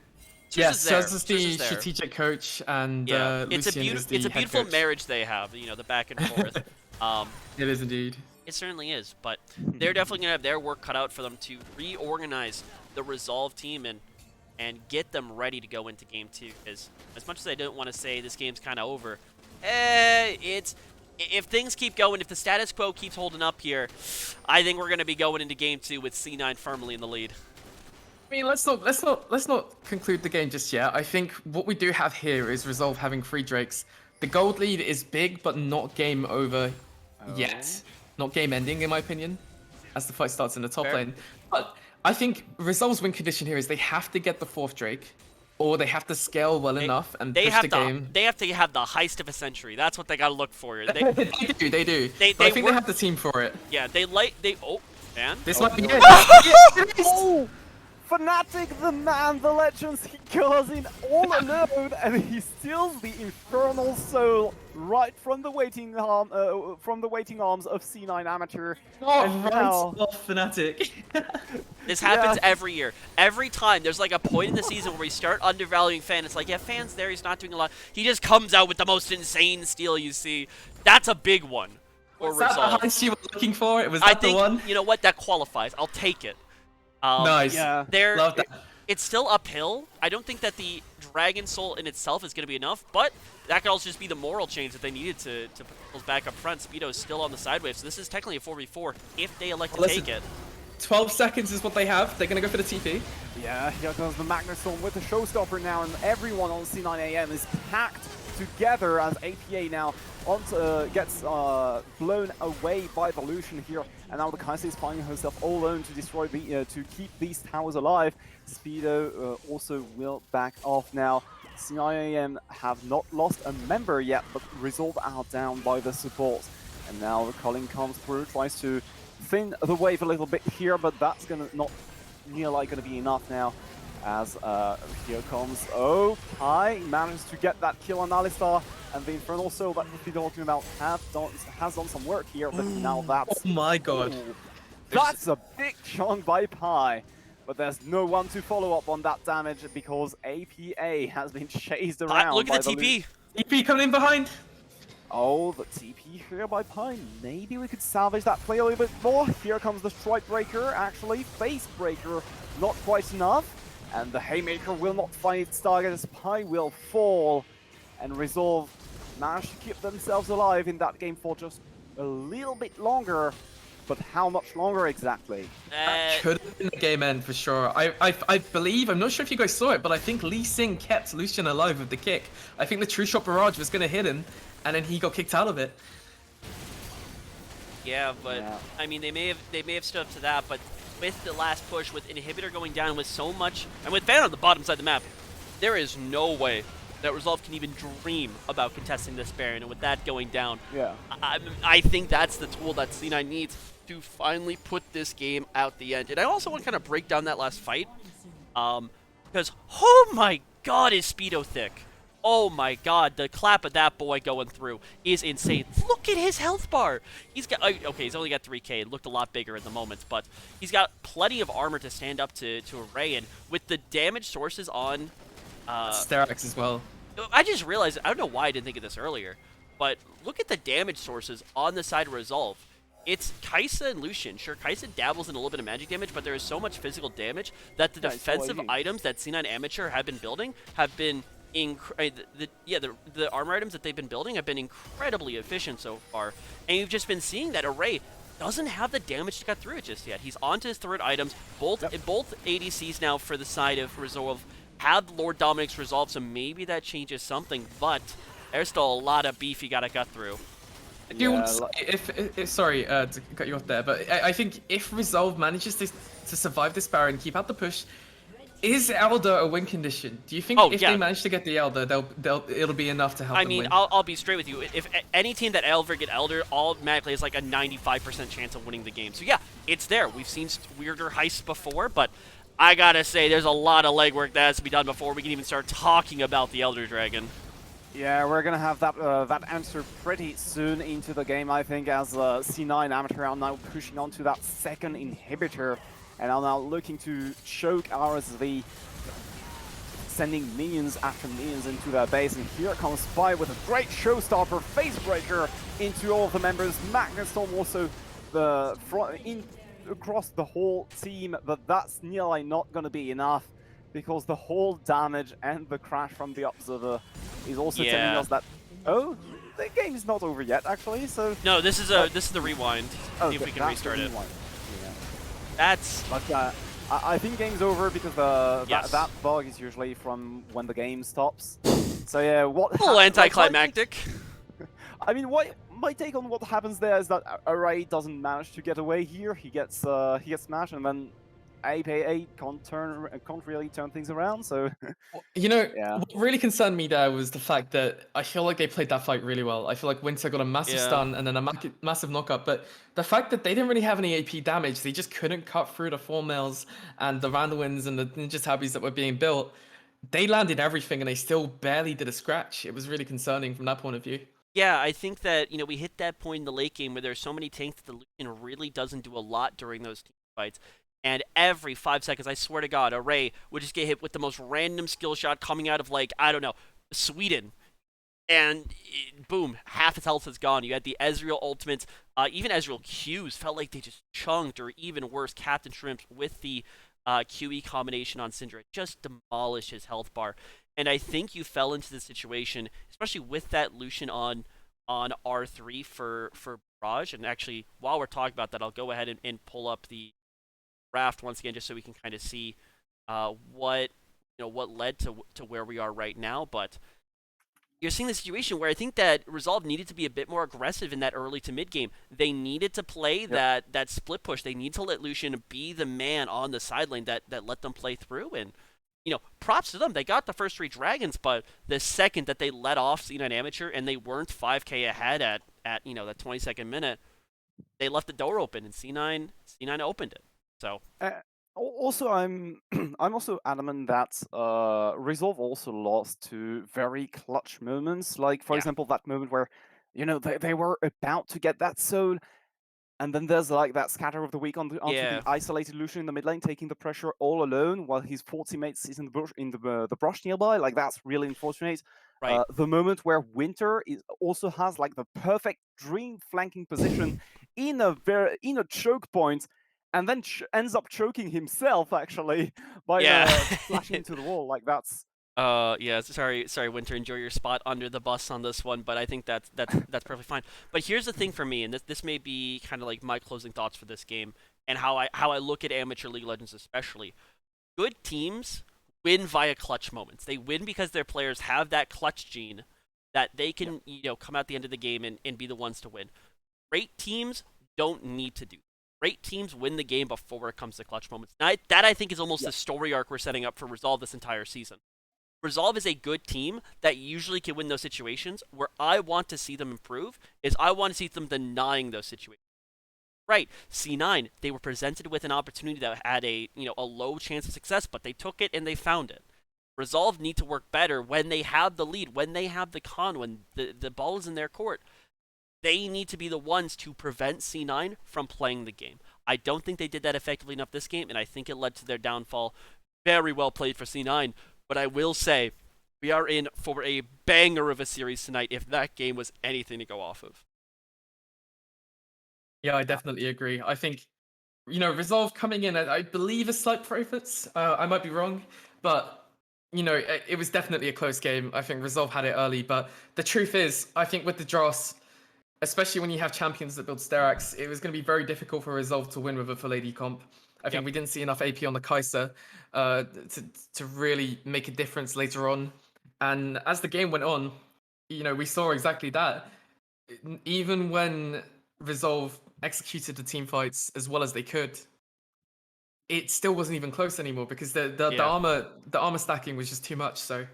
Yes, Surza's the strategic coach, and Lucian it's a beautiful marriage they have. You know, the back and forth. It is indeed. It certainly is, but they're definitely gonna have their work cut out for them to reorganize the Resolve team and get them ready to go into game 2. Because as much as I don't want to say this game's kind of over, if things keep going, if the status quo keeps holding up here, I think we're gonna be going into game 2 with C9 firmly in the lead. I mean, let's not conclude the game just yet. I think what we do have here is Resolve having 3 Drakes. The gold lead is big, but not game over yet. Not game ending, in my opinion, as the fight starts in the top lane. But I think Resolve's win condition here is they have to get the 4th Drake. or they have to scale well They, enough and they push have the to game. they have to have the heist of a century. That's what they gotta look for. They They do. they But I they think work. they have the team for it. Yeah, oh man. This Oh, might be no. it. This might be it. Oh! Fnatic, the man, the legends, he goes in all alone and he steals the Infernal Soul right from the waiting arms of C9 Amateur. Oh, And right now, off Fnatic. This happens Yeah. every year. Every time there's like a point in the season where we start undervaluing Fan. It's like, yeah, Fan's there. He's not doing a lot. He just comes out with the most insane steal you see. That's a big one. Or Was that the resolve. heist you were looking for? Was I that think the one? you know what, that qualifies. I'll take it. Nice. yeah. Love that. It's still uphill. I don't think that the Dragon Soul in itself is going to be enough, but that could also just be the moral change that they needed to put those back up front. Speedo is still on the sidewave, so this is technically a 4v4 if they elect to Listen, take it. 12 seconds is what they have. They're gonna go for the TP. Yeah, here comes the Magnustorm with the showstopper now, and everyone on C9AM is packed together as APA now gets blown away by the Lucian here, and now the Kaiser is finding herself all alone to destroy the to keep these towers alive. Speedo also will back off now. C9AM have not lost a member yet, but Resolve are down by the support, and now the Colin comes through, tries to thin the wave a little bit here, but that's not nearly gonna be enough now. As here comes Pi, manages to get that kill on Alistar, and the Infernal Soul that we've been talking about has done some work here, but now that's Oh my god. ooh, that's a big chunk by Pi. But there's no one to follow up on that damage because APA has been chased around. Look Oh, at the TP. TP coming in behind. Oh, the TP here by Pine. Maybe we could salvage that play a little bit more. Here comes the Strike Breaker, actually. Face Breaker, not quite enough. And the Haymaker will not find its target as Pine will fall. And Resolve managed to keep themselves alive in that game for just a little bit longer. But how much longer exactly? That could have been the game end for sure. I believe, I'm not sure if you guys saw it, but I think Lee Sin kept Lucian alive with the kick. I think the True Shot Barrage was going to hit him, and then he got kicked out of it. Yeah, but Yeah. I mean, they may have stood up to that, but with the last push, with Inhibitor going down, with so much, and with Fan on the bottom side of the map, there is no way that Resolve can even dream about contesting this Baron, and with that going down, Yeah. I think that's the tool that C9 needs to finally put this game out the end. And I also want to kind of break down that last fight, because oh my god, is Speedo thick. Oh my god, the clap of that boy going through is insane. Look at his health bar. He's got, okay, he's only got 3k. It looked a lot bigger in the moments, but he's got plenty of armor to stand up to Array, and with the damage sources on Sterax as well. I just realized, I don't know why I didn't think of this earlier, but look at the damage sources on the side of Resolve. It's Kaisa and Lucian. Sure, Kaisa dabbles in a little bit of magic damage, but there is so much physical damage that the Yeah, it's all defensive you. items that C9 Amateur have been building have been the armor items that they've been building have been incredibly efficient so far. And you've just been seeing that Array doesn't have the damage to cut through it just yet. He's onto his third items. Both ADCs now for the side of Resolve have Lord Dominic's Resolve, so maybe that changes something, but there's still a lot of beef you gotta cut through. I do want to say, if sorry to cut you off there, but I think if Resolve manages to survive this Baron, keep out the push, is Elder a win condition? Do you think if yeah. they manage to get the Elder, it'll be enough to help I them mean, win? I'll be straight with you. If any team that ever get Elder automatically has like a 95% chance of winning the game. So yeah, it's there. We've seen weirder heists before, but I gotta say, there's a lot of legwork that has to be done before we can even start talking about the Elder Dragon. Yeah, we're gonna have that answer pretty soon into the game, I think, as C9 Amateur are now pushing onto that second inhibitor and are now looking to choke RSV, sending minions after minions into their base. And here comes Spy with a great showstopper, face breaker into all of the members. Magnustorm also across the whole team, but that's nearly not gonna be enough, because the whole damage and the crash from the Observer is also telling us that, oh, the game is not over yet, actually, so... No, this is the rewind. See if we can restart it. Yeah. That's... But I think game's over because that bug is usually from when the game stops. So yeah, what... a little anticlimactic. I mean, my take on what happens there is that Array doesn't manage to get away here. He gets smashed, and then APA can't really turn things around. So You know, yeah, what really concerned me there was the fact that I feel like they played that fight really well. I feel like Winter got a massive Yeah. stun and then a massive knockup, but the fact that they didn't really have any AP damage, they just couldn't cut through the 4 mils and the Randallwinds and the Ninja Tabbies that were being built. They landed everything and they still barely did a scratch. It was really concerning from that point of view. Yeah, I think that, we hit that point in the late game where there's so many tanks that the Lucian really doesn't do a lot during those team fights. And every 5 seconds, I swear to God, a Ray would just get hit with the most random skill shot coming out of, like, I don't know, Sweden. And boom, half his health is gone. You had the Ezreal ultimates, even Ezreal Qs felt like they just chunked, or even worse, Captain Shrimps with the QE combination on Syndra just demolished his health bar. And I think you fell into the situation, especially with that Lucian on R3 for Barrage. And actually, while we're talking about that, I'll go ahead and pull up the draft once again, just so we can kind of see what what led to where we are right now. But you're seeing the situation where I think that Resolve needed to be a bit more aggressive in that early to mid game. They needed to play yep. that split push. They need to let Lucian be the man on the side lane that let them play through. And props to them. They got the first 3 dragons, but the second that they let off C9 Amateur and they weren't 5k ahead at that 22nd minute, they left the door open and C9 opened it. So Uh, Also, I'm I'm also adamant that Resolve also lost to very clutch moments. Like for yeah, example, that moment where they were about to get that soul, and then there's like that scatter of the week onto yeah, the isolated Lucian in the mid lane, taking the pressure all alone while his 4 teammates is in the bush, the brush nearby. Like that's really unfortunate. right. The moment where Winter also has like the perfect dream flanking position in a choke point, and then ends up choking himself actually by Yeah. flashing into the wall. Like that's Yeah. Sorry, Winter. Enjoy your spot under the bus on this one, but I think that's perfectly fine. But here's the thing for me, and this may be kind of like my closing thoughts for this game, and how I look at amateur League of Legends especially. Good teams win via clutch moments. They win because their players have that clutch gene that they yeah, can come out the end of the game and be the ones to win. Great teams don't need to do. Great teams win the game before it comes to clutch moments. That I think is almost yeah, the story arc we're setting up for Resolve this entire season. Resolve is a good team that usually can win those situations. Where I want to see them improve is I want to see them denying those situations. Right, C9, they were presented with an opportunity that had a low chance of success, but they took it and they found it. Resolve need to work better when they have the lead, when they have the con, when the ball is in their court. They need to be the ones to prevent C9 from playing the game. I don't think they did that effectively enough this game, and I think it led to their downfall. Very well played for C9, but I will say we are in for a banger of a series tonight if that game was anything to go off of. Yeah, I definitely agree. I think, Resolve coming in at, I believe, a slight favorites. I might be wrong, but it was definitely a close game. I think Resolve had it early, but the truth is, I think with the dross, especially when you have champions that build Sterax, it was going to be very difficult for Resolve to win with a full AD comp. I think Yep. we didn't see enough AP on the Kai'Sa to really make a difference later on. And as the game went on, we saw exactly that. Even when Resolve executed the team fights as well as they could, it still wasn't even close anymore because Yeah. the armor stacking was just too much. So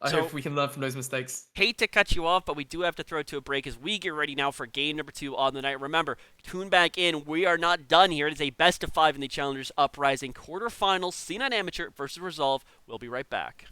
I hope So we can learn from those mistakes. hate to cut you off, but we do have to throw it to a break as we get ready now for game number 2 on the night. Remember, tune back in. We are not done here. It is a best of 5 in the Challengers Uprising quarterfinals. C9 Amateur versus Resolve. We'll be right back.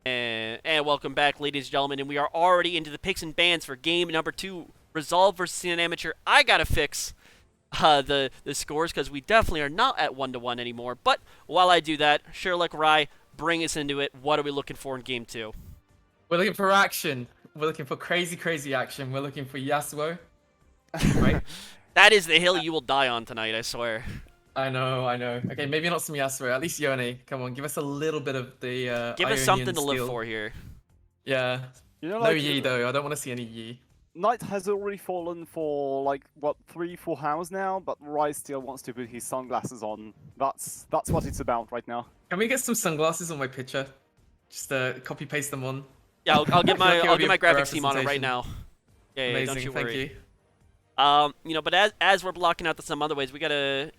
And welcome back, ladies and gentlemen. And we are already into the picks and bans for game number 2. Resolve versus CNN Amateur. I gotta fix the scores because we definitely are not at 1-1 anymore. But while I do that, Sherlock Rye, bring us into it. What are we looking for in game 2? We're looking for action. We're looking for crazy action. We're looking for Yasuo. Right? That is the hill you will die on tonight, I swear. I know. Okay, maybe not some Yasuo. At least Yone. Come on, give us a little bit of the Give us Ionian something to live steel. for here. Yeah. You know, No like, Yi though. I don't want to see any Yi. Knight has already fallen for like what 3-4 hours now, but Rai still wants to put his sunglasses on. That's what it's about right now. Can we get some sunglasses on my picture? Just copy paste them on. Yeah, I'll get my Okay, I'll it'll get be my a graphics team on it right representation. now. Yeah, Amazing. don't you Thank worry. you. But as we're blocking out some other ways, we gotta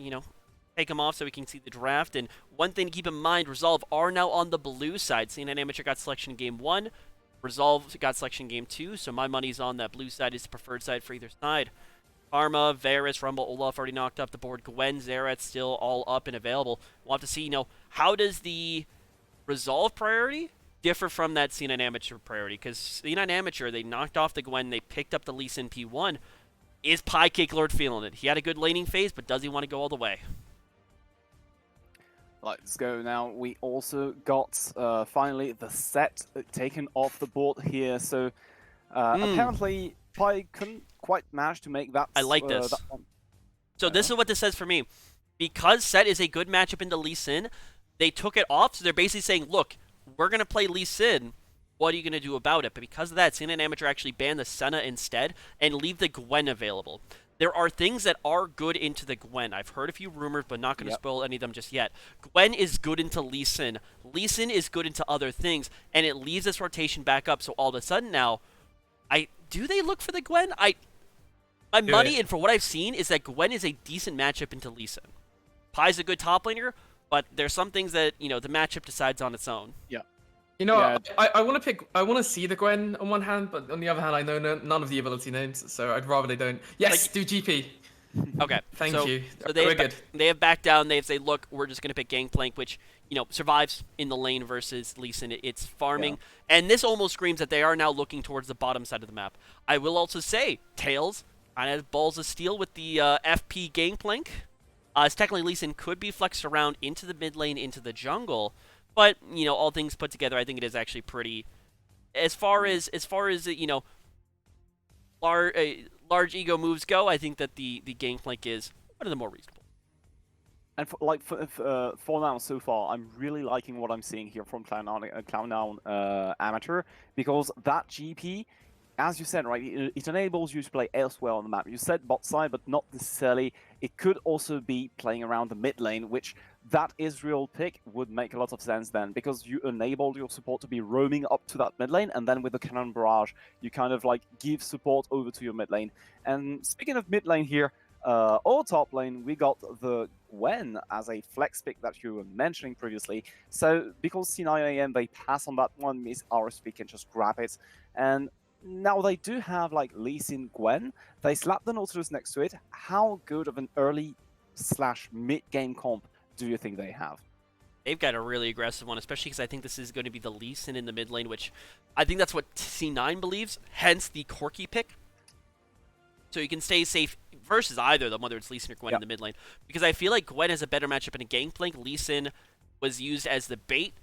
take them off so we can see the draft. And one thing to keep in mind: Resolve are now on the blue side. CNN Amateur got selection in game 1. Resolve got selection game 2, so my money's on that blue side is the preferred side for either side. Karma, Varus, Rumble, Olaf already knocked off the board. Gwen, Xerath still all up and available. We'll have to see, how does the Resolve priority differ from that C9 Amateur priority? Because C9 Amateur, they knocked off the Gwen, they picked up the Lee Sin P1. Is Pie Cake Lord feeling it? He had a good laning phase, but does he want to go all the way? Let's go now. We also got finally the set taken off the board here. So apparently Pi couldn't quite manage to make that. I like this. That one. So this is what this says for me. Because Set is a good matchup into Lee Sin, they took it off. So they're basically saying, look, we're going to play Lee Sin. What are you going to do about it? But because of that, Sin and Amateur actually ban the Senna instead and leave the Gwen available. There are things that are good into the Gwen. I've heard a few rumors, but not going to spoil any of them just yet. Gwen is good into Lee Sin. Lee Sin is good into other things, and it leaves this rotation back up. So all of a sudden now, do they look for the Gwen? My money, and for what I've seen, is that Gwen is a decent matchup into Lee Sin. Pie's a good top laner, but there's some things that, the matchup decides on its own. Yeah. I want to see the Gwen on one hand, but on the other hand, I know none of the ability names, so I'd rather they don't. Yes, do GP. Okay. Thank you. So We're good. They have backed down. They've said, look, we're just going to pick Gangplank, which, survives in the lane versus Lee Sin. It's farming. Yeah. And this almost screams that they are now looking towards the bottom side of the map. I will also say, Tails kind of has balls of steel with the FP Gangplank. As technically Lee Sin could be flexed around into the mid lane, into the jungle. But, all things put together, I think it is actually pretty. As far as large ego moves go, I think that the Gangplank is one of the more reasonable. And for now, so far, I'm really liking what I'm seeing here from Clown9 Amateur, because that GP, as you said, right, it enables you to play elsewhere on the map. You said bot side, but not necessarily. It could also be playing around the mid lane, which that Israel pick would make a lot of sense then, because you enabled your support to be roaming up to that mid lane, and then with the cannon barrage, you kind of like give support over to your mid lane. And speaking of mid lane here, or top lane, we got the Gwen as a flex pick that you were mentioning previously. So because C9AM, they pass on that one, Miss RSP can just grab it. And now they do have like Lee Sin Gwen. They slap the Nautilus next to it. How good of an early/mid-game comp do you think they have? They've got a really aggressive one, especially because I think this is going to be the Lee Sin in the mid lane, which I think that's what C9 believes, hence the Corki pick. So you can stay safe versus either of them, whether it's Lee Sin or Gwen in the mid lane. Because I feel like Gwen has a better matchup in a Gangplank. Lee Sin was used as the bait.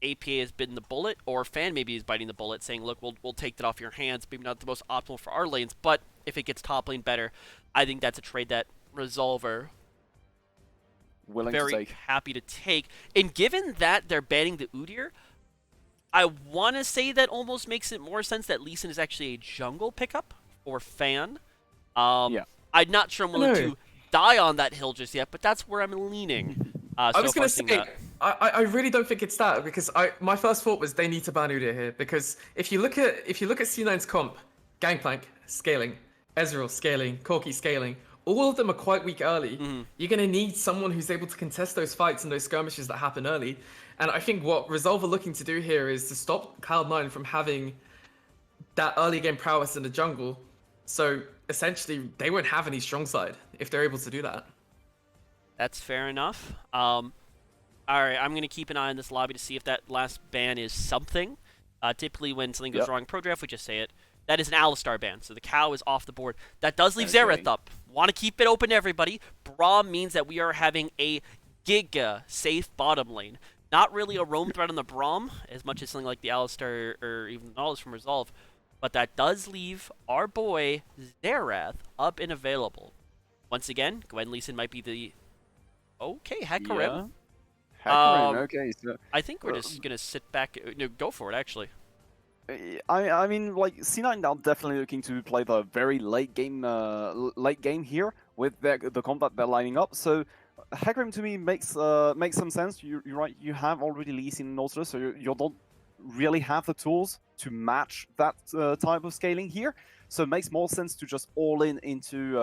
APA has bitten the bullet, or Fan maybe is biting the bullet, saying, look, we'll take that off your hands. Maybe not the most optimal for our lanes, but if it gets top lane better, I think that's a trade that Resolver very happy to take. And given that they're banning the Udyr, I want to say that almost makes it more sense that Lee Sin is actually a jungle pickup for Fan. I'm not sure I'm willing to die on that hill just yet, but that's where I'm leaning. I was going to say, I really don't think it's that, because my first thought was they need to ban Udyr here, because if you look at C9's comp, Gangplank scaling, Ezreal scaling, Corki scaling, all of them are quite weak early. You're going to need someone who's able to contest those fights and those skirmishes that happen early. And I think what Resolve are looking to do here is to stop Cloud9 from having that early game prowess in the jungle. So essentially, they won't have any strong side if they're able to do that. That's fair enough. All right, I'm going to keep an eye on this lobby to see if that last ban is something. Typically, when something goes Yep. wrong in Pro Draft, we just say it. That is an Alistar ban, so the cow is off the board. That does leave Okay. Xerath up. Want to keep it open to everybody. Braum means that we are having a giga safe bottom lane. Not really a roam threat on the Braum, as much as something like the Alistar or even Nautilus from Resolve, but that does leave our boy Xerath up and available. Once again, Gwen Lee Sin might be the okay Hecarim. Yeah. Hecarim. Um, Okay. So I think we're uh, just gonna sit back. No, go for it. Actually, I mean, like C9 are definitely looking to play the very late game here with the combat they're lining up. So Hecarim to me makes some sense. You're right. You have already Lee Sin and Nautilus, so you don't really have the tools to match that type of scaling here. So it makes more sense to just all in into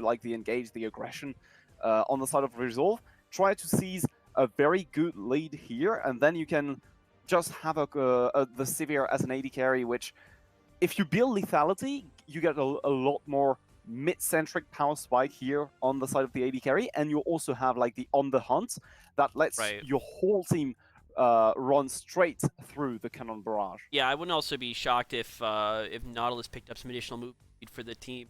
like the engage, the aggression on the side of Resolve. Try to seize a very good lead here, and then you can just have the Sivir as an AD carry, which if you build lethality, you get a lot more mid-centric power spike here on the side of the AD carry, and you also have like the on the hunt that lets right. your whole team run straight through the cannon barrage. Yeah, I wouldn't also be shocked if Nautilus picked up some additional move speed for the team.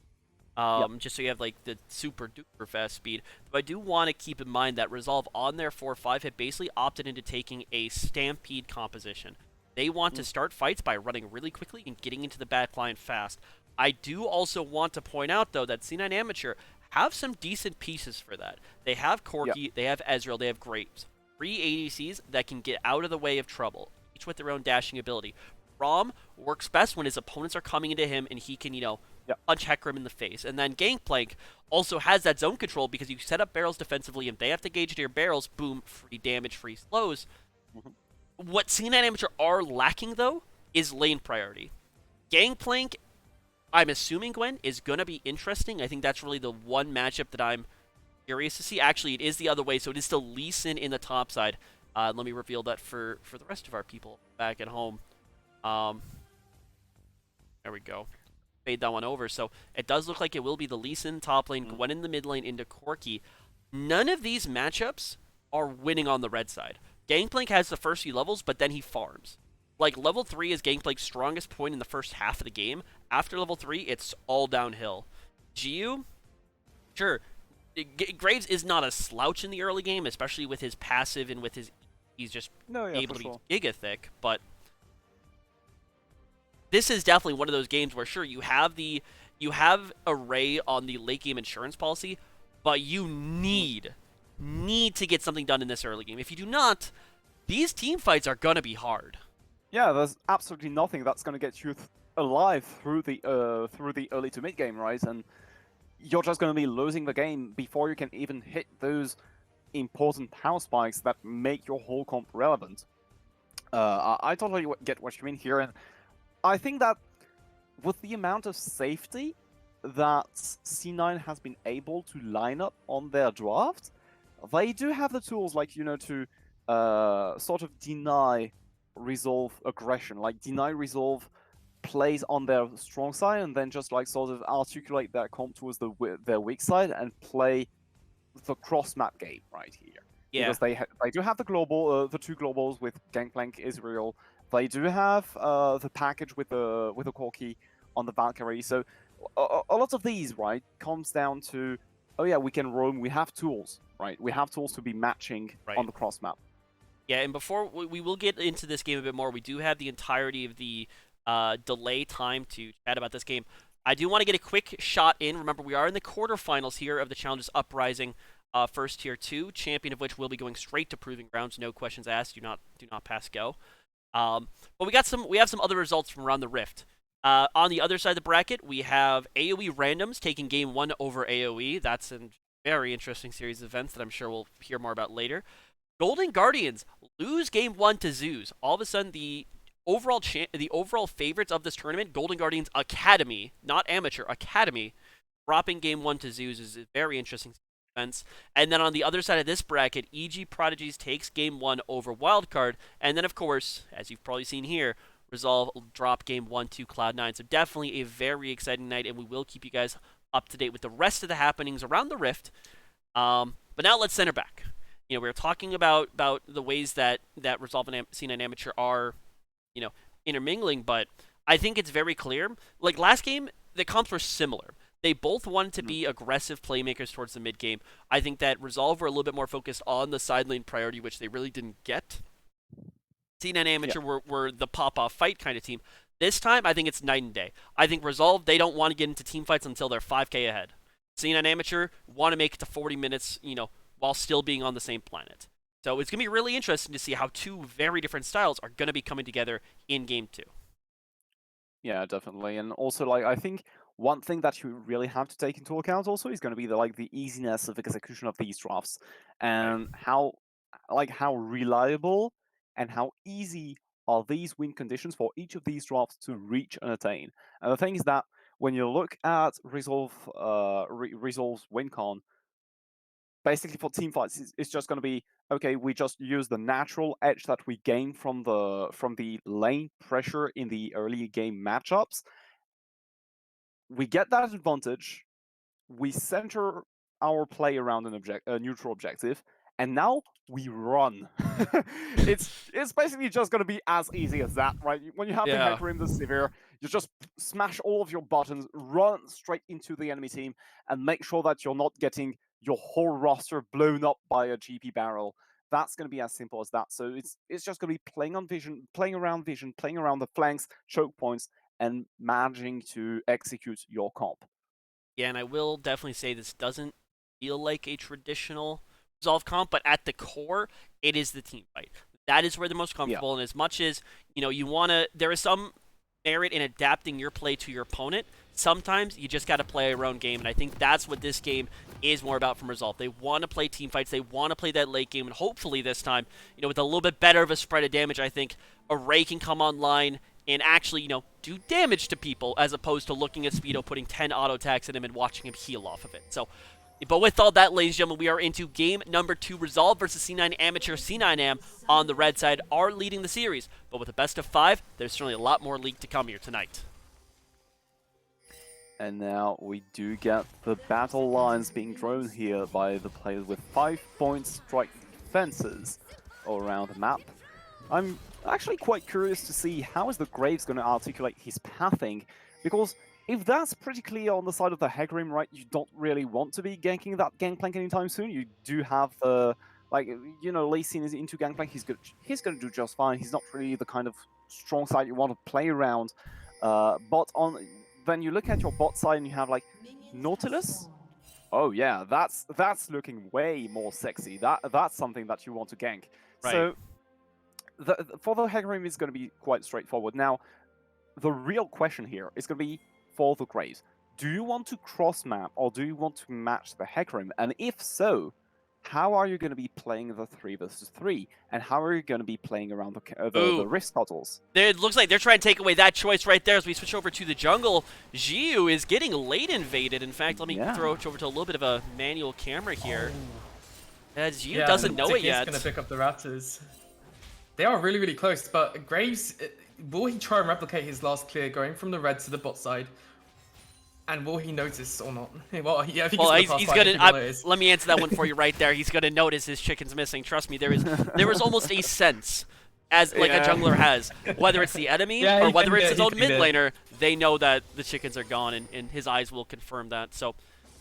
Yep. Just so you have like the super duper fast speed. But I do want to keep in mind that Resolve on their 4-5 have basically opted into taking a Stampede composition. They want to start fights by running really quickly and getting into the back line fast. I do also want to point out though that C9 Amateur have some decent pieces for that. They have Yep. Corki, they have Ezreal, they have Graves. 3 ADCs that can get out of the way of trouble, each with their own dashing ability. Rom works best when his opponents are coming into him and he can, Yep. punch Hecarim in the face. And then Gangplank also has that zone control because you set up barrels defensively and they have to gauge into your barrels, boom, free damage, free slows. Mhm. What C9 Amateur are lacking, though, is lane priority. Gangplank, I'm assuming, Gwen, is going to be interesting. I think that's really the one matchup that I'm curious to see. Actually, it is the other way, so it is still Lee Sin in the top side. Let me reveal that for the rest of our people back at home. Um, there we go. Fade that one over. So it does look like it will be the Lee Sin top lane, Gwen in the mid lane into Corki. None of these matchups are winning on the red side. Gangplank has the first few levels, but then he farms. Like, level 3 is Gangplank's strongest point in the first half of the game. After level 3, it's all downhill. Giu, sure, Graves is not a slouch in the early game, especially with his passive and with his... He's just No, yeah, able for to sure. be giga thick, but this is definitely one of those games where sure you have array on the late game insurance policy, but you need to get something done in this early game. If you do not, these team fights are gonna be hard. Yeah, there's absolutely nothing that's going to get you alive through the early to mid game, right? And you're just going to be losing the game before you can even hit those important power spikes that make your whole comp relevant. I totally get what you mean here, and I think that with the amount of safety that C9 has been able to line up on their draft, they do have the tools, like, to sort of deny Resolve aggression, like deny Resolve plays on their strong side, and then just like sort of articulate their comp towards their weak side and play the cross map game right here. Yeah, Because they do have the two globals with Gangplank Israel. They do have the package with the Corki on the Valkyrie. So a lot of these, right, comes down to, oh yeah, we can roam. We have tools, right? We have tools to be matching right. on the cross map. Yeah, and before we will get into this game a bit more, we do have the entirety of the delay time to chat about this game. I do want to get a quick shot in. Remember, we are in the quarterfinals here of the Challenges Uprising first tier 2, champion of which will be going straight to proving grounds. No questions asked. Do not pass go. But we have some other results from around the Rift. On the other side of the bracket, we have AoE randoms taking game 1 over AoE. That's a very interesting series of events that I'm sure we'll hear more about later. Golden Guardians lose game 1 to Zeus. All of a sudden, the overall favorites of this tournament, Golden Guardians Academy, not Amateur, Academy, dropping game 1 to Zeus is a very interesting events. And then on the other side of this bracket, EG Prodigies takes game 1 over Wildcard. And then, of course, as you've probably seen here, Resolve drop game 1 to Cloud9. So definitely a very exciting night, and we will keep you guys up to date with the rest of the happenings around the Rift. But now let's center back. We were talking about the ways that Resolve and C9 Amateur are you know, intermingling, but I think it's very clear. Like last game, the comps were similar. They both wanted to be aggressive playmakers towards the mid game. I think that Resolve were a little bit more focused on the side lane priority, which they really didn't get. C9 Yeah. Amateur were the pop-off fight kind of team. This time, I think it's night and day. I think Resolve, they don't want to get into team fights until they're 5k ahead. C9 Amateur want to make it to 40 minutes, while still being on the same planet. So it's going to be really interesting to see how two very different styles are going to be coming together in Game 2. Yeah, definitely. And also, like, I think one thing that you really have to take into account also is going to be the easiness of execution of these drafts, Right. and how reliable and how easy are these win conditions for each of these drafts to reach and attain. And the thing is that when you look at Resolve's win con, basically for team fights, it's just going to be okay. We just use the natural edge that we gain from the lane pressure in the early game matchups. We get that advantage. We center our play around a neutral objective, and now we run. it's basically just going to be as easy as that, right? When you have the Yeah. Hecarim, the Severe, you just smash all of your buttons, run straight into the enemy team, and make sure that you're not getting your whole roster blown up by a GP barrel. That's going to be as simple as that. So it's just going to be playing on vision, playing around the flanks, choke points, and managing to execute your comp. Yeah, and I will definitely say this doesn't feel like a traditional Resolve comp, but at the core, it is the team fight. That is where they're most Yeah. comfortable, and as much as, you want to, there is some merit in adapting your play to your opponent. Sometimes you just got to play your own game, and I think that's what this game is more about from Resolve. They want to play team fights, they want to play that late game, and hopefully this time, with a little bit better of a spread of damage, I think Array can come online and actually, do damage to people as opposed to looking at Speedo, putting 10 auto attacks at him and watching him heal off of it. So, but with all that, ladies and gentlemen, we are into game number 2, Resolve versus C9 Amateur. C9am on the red side are leading the series, but with a best of 5, there's certainly a lot more league to come here tonight. And now we do get the battle lines being drawn here by the players with 5-point strike fences all around the map. I'm actually quite curious to see how is the Graves going to articulate his pathing, because if that's pretty clear on the side of the Hecarim, right, you don't really want to be ganking that Gangplank anytime soon. You do have the, Lee Sin is into Gangplank, he's going to do just fine. He's not really the kind of strong side you want to play around. Then you look at your bot side and you have Nautilus. Oh yeah, that's looking way more sexy. That's something that you want to gank. Right. So for the Hecarim, it's going to be quite straightforward. Now, the real question here is going to be for the Graves. Do you want to cross map or do you want to match the Hecarim? And if so, how are you going to be playing the 3 versus 3? And how are you going to be playing around the risk bottles? It looks like they're trying to take away that choice right there as we switch over to the jungle. Xiu is getting late invaded. In fact, let me throw it over to a little bit of a manual camera here. As Xiu doesn't know it yet. He's going to pick up the Raptors. They are really, really close, but Graves, will he try and replicate his last clear going from the red to the bot side? And will he notice or not? Well, yeah, I think he's gonna. Let me answer that one for you right there. He's gonna notice his chicken's missing. Trust me, there is almost a sense, as like a jungler has, whether it's the enemy or whether it's his own mid laner. They know that the chickens are gone, and his eyes will confirm that. So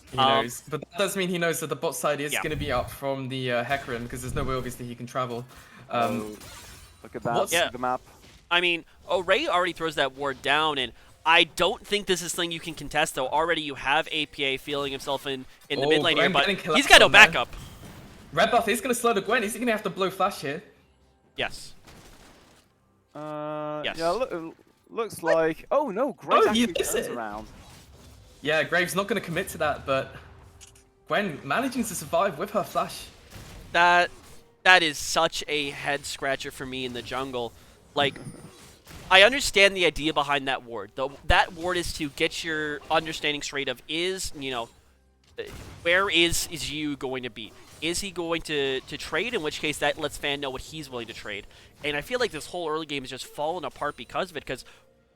he knows, but that does mean he knows that the bot side is gonna be up from the Hecarim because there's no way obviously he can travel. Look at that. The map. I mean, Ray already throws that ward down, and I don't think this is something you can contest, though. Already you have APA feeling himself in the mid lane here, but he's got no backup. Red buff is going to slow the Gwen. Is he going to have to blow flash here? Yes. Yes. Yeah, looks like... Oh, no, Graves actually turns around. Yeah, Graves not going to commit to that, but Gwen managing to survive with her flash. That is such a head-scratcher for me in the jungle. Like... I understand the idea behind that ward. That ward is to get your understanding straight of where is Yu going to be? Is he going to trade? In which case, that lets Fan know what he's willing to trade. And I feel like this whole early game is just falling apart because of it. Because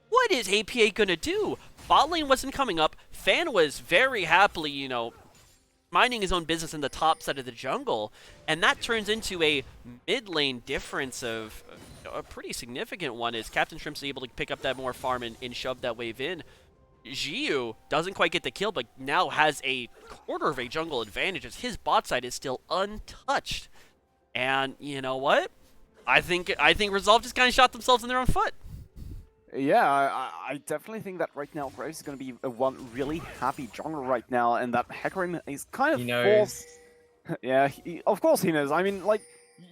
what is APA going to do? Bot lane wasn't coming up. Fan was very happily, minding his own business in the top side of the jungle. And that turns into a mid lane difference of a pretty significant one is Captain Shrimp's able to pick up that more farm and shove that wave in. Jiu doesn't quite get the kill, but now has a quarter of a jungle advantage as his bot side is still untouched. And you know what? I think Resolve just kind of shot themselves in their own foot. Yeah, I definitely think that right now Graves is going to be one really happy jungle right now, and that Hecarim is kind of He knows. forced. Yeah, of course he knows. I mean, like,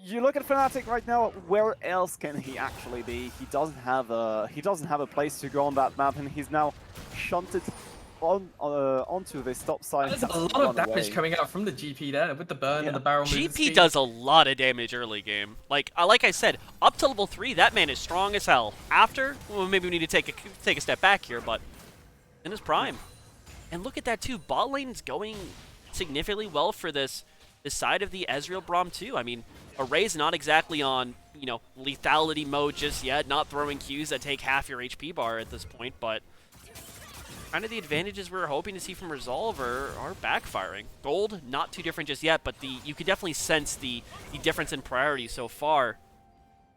you look at Fnatic right now. Where else can he actually be? He doesn't have a place to go on that map, and he's now shunted onto this top side. There's a lot of damage coming out from the GP there with the burn and the barrel moves. GP does a lot of damage early game. Like I said, up to level 3, that man is strong as hell. After, well, maybe we need to take a step back here, but in his prime. And look at that too. Bot lane is going significantly well for this side of the Ezreal Braum too. I mean, Array's not exactly on, you know, lethality mode just yet, not throwing Qs that take half your HP bar at this point, but kind of the advantages we were hoping to see from Resolve are backfiring. Gold, not too different just yet, but you can definitely sense the difference in priority so far.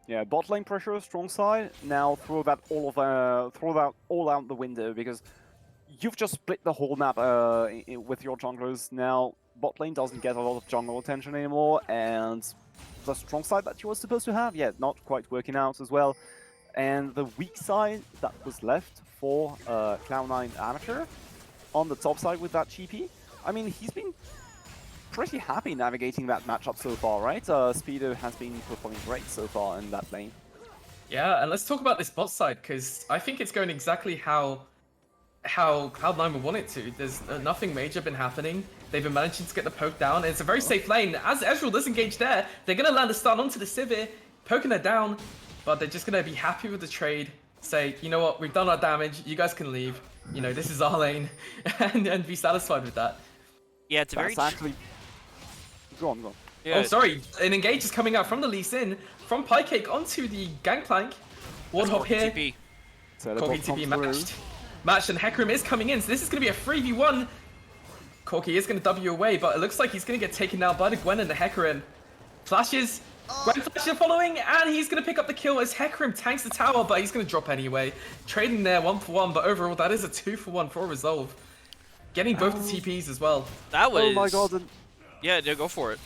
Yeah, bot lane pressure, strong side. Now throw that all out the window, because you've just split the whole map with your junglers. Now bot lane doesn't get a lot of jungle attention anymore, and the strong side that you were supposed to have, yeah, not quite working out as well. And the weak side that was left for Cloud9 Amateur on the top side with that GP, I mean, he's been pretty happy navigating that matchup so far, right? Speedo has been performing great so far in that lane. Yeah, and let's talk about this bot side, because I think it's going exactly how Cloud9 would want it to. There's nothing major been happening. They've been managing to get the poke down, and it's a very safe lane. As Ezreal does engage there, they're going to land a stun onto the Sivir, poking her down, but they're just going to be happy with the trade, say, you know what, we've done our damage, you guys can leave, you know, this is our lane, and be satisfied with that. Yeah, it's a very... actually... Go on. Yeah. Oh, sorry, an engage is coming out from the Lee Sin, from Piecake onto the Gangplank. Warthog here. TP. Corki TP matched, and Hecarim is coming in, so this is going to be a 3v1. Corki is going to W away, but it looks like he's going to get taken down by the Gwen and the Hecarim. Flashes, Gwen flashes following, and he's going to pick up the kill as Hecarim tanks the tower, but he's going to drop anyway. Trading there 1-for-1, but overall that is a 2-for-1 for Resolve. Getting both the TPs as well. That was... Oh my god. Yeah, no, go for it.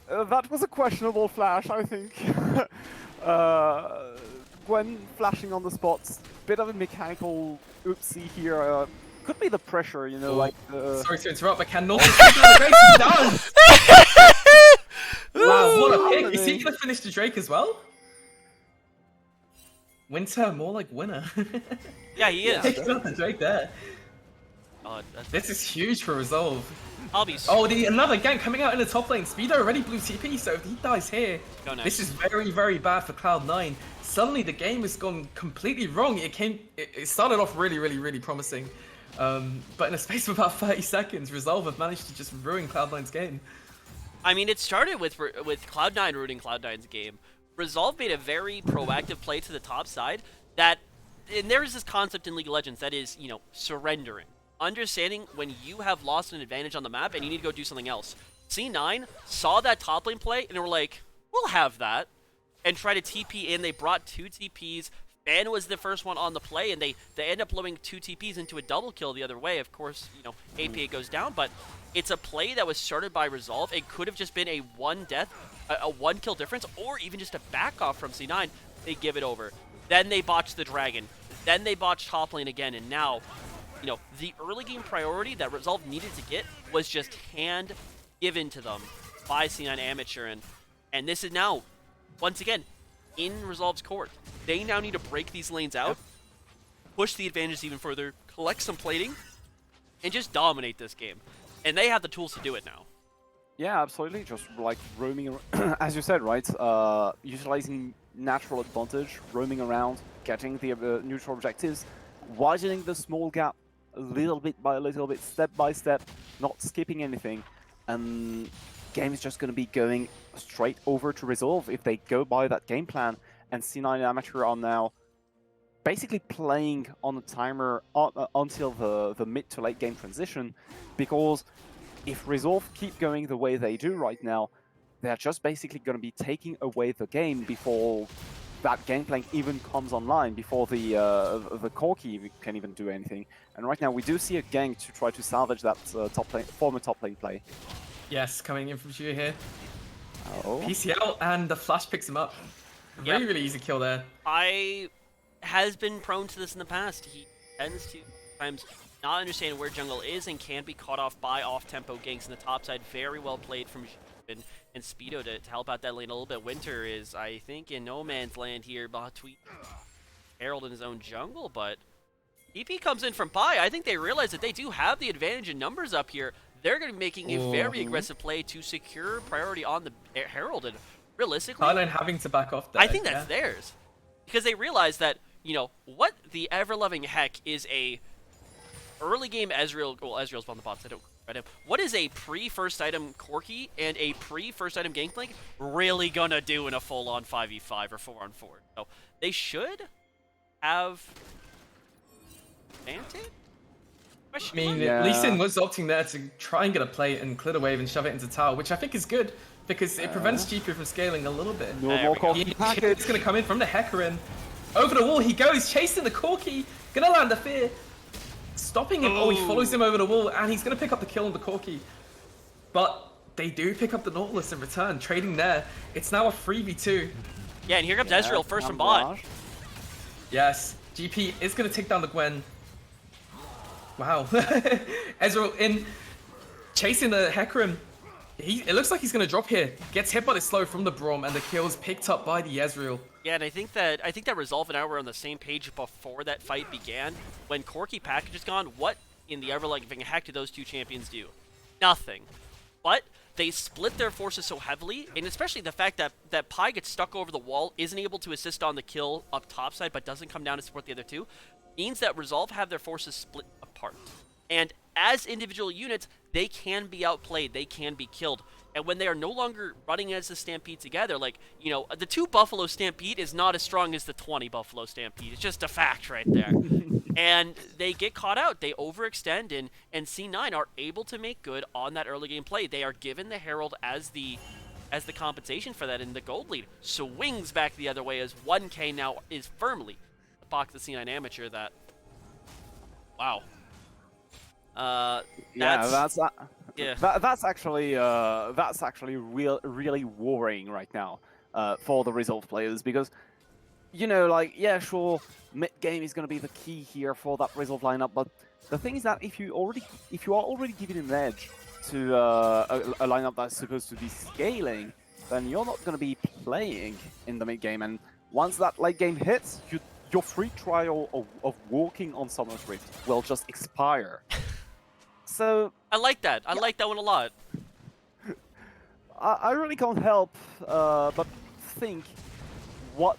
That was a questionable flash, I think. Gwen flashing on the spot, bit of a mechanical oopsie here. Could be the pressure, you know, like... Sorry to interrupt, but can Norton the Drake down? Wow, what a pick! Is he gonna finish the Drake as well? Winter, more like winner. Yeah, he is. Taking out the Drake there. Oh, This is huge for Resolve. I'll be... Oh, another gank coming out in the top lane. Speedo already blew TP, so if he dies here, this is very, very bad for Cloud9. Suddenly the game has gone completely wrong. It started off really, really, really promising. But in a space of about 30 seconds, Resolve have managed to just ruin Cloud9's game. I mean, it started with Cloud9 ruining Cloud9's game. Resolve made a very proactive play to the top side that... And there is this concept in League of Legends that is, you know, surrendering. Understanding when you have lost an advantage on the map and you need to go do something else. C9 saw that top lane play and they were like, we'll have that. And try to TP in. They brought 2 TPs. Fan was the first one on the play, and they end up blowing 2 TPs into a double kill the other way. Of course, you know, APA goes down, but it's a play that was started by Resolve. It could have just been a one kill difference, or even just a back off from C9. They give it over. Then they botch the dragon. Then they botch top lane again, and now, you know, the early game priority that Resolve needed to get was just hand given to them by C9 Amateur, and this is now, once again, in Resolve's court. They now need to break these lanes out, push the advantage even further, collect some plating, and just dominate this game. And they have the tools to do it now. Yeah, absolutely. Just like roaming, as you said, right? Utilizing natural advantage, roaming around, getting the neutral objectives, widening the small gap little bit by little bit, step by step, not skipping anything, and game is just going to be going straight over to Resolve if they go by that game plan. And C9 Amateur are now basically playing on the timer until the mid to late game transition, because if Resolve keep going the way they do right now, they're just basically going to be taking away the game before that Gangplank even comes online, before the Corki can even do anything. And right now we do see a gank to try to salvage that former top lane play. Yes, coming in from Xu here. Oh. PC out, and the flash picks him up. Really, really easy kill there. I has been prone to this in the past. He tends to sometimes not understand where jungle is and can be caught off by off-tempo ganks in the top side. Very well played from and Speedo to help out that lane a little bit. Winter is, I think, in no man's land here between Herald in his own jungle, but TP comes in from Pi. I think they realize that they do have the advantage in numbers up here. They're going to be making a very aggressive play to secure priority on the Herald, and realistically, Cloud9 having to back off there. I think that's theirs. Because they realize that, you know, what the ever-loving heck is a early game Ezreal, well, Ezreal's on the bot, so I don't credit him. What is a pre-first item Corki and a pre-first item Gangplank really gonna do in a full-on 5v5 or 4-on-4? So they should have advantage? I mean, Lee Sin was opting there to try and get a play and clear the wave and shove it into tower, which I think is good, because it prevents GP from scaling a little bit. No more Corki package. It's going to come in from the Hecarim. Over the wall he goes, chasing the Corki. Gonna land the fear. Stopping him. Oh, he follows him over the wall, and he's going to pick up the kill on the Corki. But they do pick up the Nautilus in return, trading there. It's now a 3v2. Yeah, and here comes Ezreal first from bot. Yes, GP is going to take down the Gwen. Wow. Ezreal in, chasing the Hecarim. It looks like he's going to drop here. Gets hit by the slow from the Braum, and the kill is picked up by the Ezreal. Yeah, and I think that Resolve and I were on the same page before that fight began. When Corki package is gone, what in the ever-loving heck did those two champions do? Nothing. But they split their forces so heavily, and especially the fact that Pi gets stuck over the wall, isn't able to assist on the kill up topside, but doesn't come down to support the other two, means that Resolve have their forces split apart. And as individual units, they can be outplayed, they can be killed. And when they are no longer running as a Stampede together, like, you know, the 2 Buffalo Stampede is not as strong as the 20 Buffalo Stampede. It's just a fact right there. And they get caught out. They overextend, and C9 are able to make good on that early game play. They are given the Herald as the compensation for that, and the gold lead swings back the other way as 1K now is firmly the pocket of the C9 Amateur that... Wow. That's actually really worrying right now for the Resolve players, because, you know, like, yeah, sure, mid game is going to be the key here for that Resolve lineup, but the thing is that if you are already giving an edge to a lineup that's supposed to be scaling, then you're not going to be playing in the mid game, and once that late game hits, your free trial of walking on Summer's Rift will just expire. So I like that. I like that one a lot. I really can't help but think what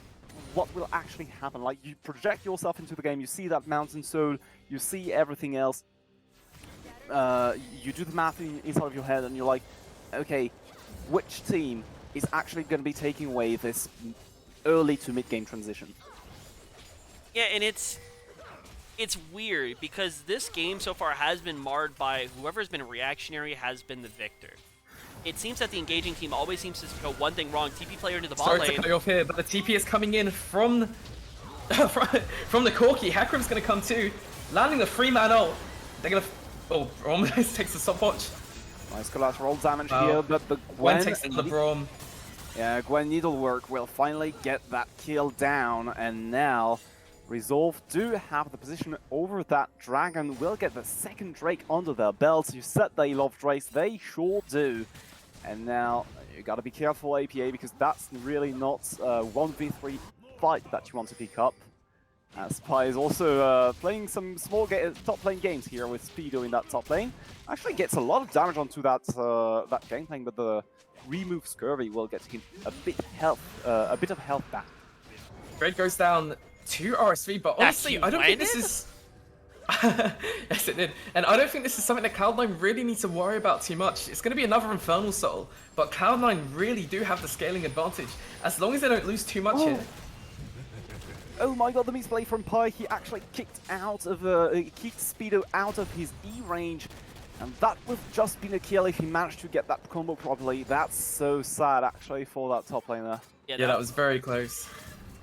will actually happen. Like, you project yourself into the game, you see that Mountain Soul, you see everything else, you do the math inside of your head, and you're like, okay, which team is actually going to be taking away this early to mid game transition? Yeah, and it's weird because this game so far has been marred by whoever's been reactionary has been the victor. It seems that the engaging team always seems to go one thing wrong. TP player into the bot lane. Sorry to cut you off here, but the TP is coming in from from the Corki. Hecarim's going to come too, landing the 3-man ult. They're going to... Oh, almost takes the stopwatch. Nice collateral damage here, but the Gwen takes the Braum. Yeah, Gwen Needlework will finally get that kill down, and now Resolve do have the position over that dragon, will get the second Drake under their belts. You said they love Drakes, they sure do. And now you gotta be careful, APA, because that's really not a 1v3 fight that you want to pick up. Spy is also playing some small top lane games here with Speedo in that top lane. Actually gets a lot of damage onto that that Gangplank, but the remove Scurvy will get him a bit of health back. Drake goes down to RSV, but honestly, I don't think this is... Yes, it did. And I don't think this is something that Cloud9 really needs to worry about too much. It's going to be another Infernal Soul, but Cloud9 really do have the scaling advantage, as long as they don't lose too much here. Oh my god, the misplay from Pi. He actually kicked Speedo out of his E range, and that would just been a kill if he managed to get that combo properly. That's so sad, actually, for that top laner. Yeah, that was very close.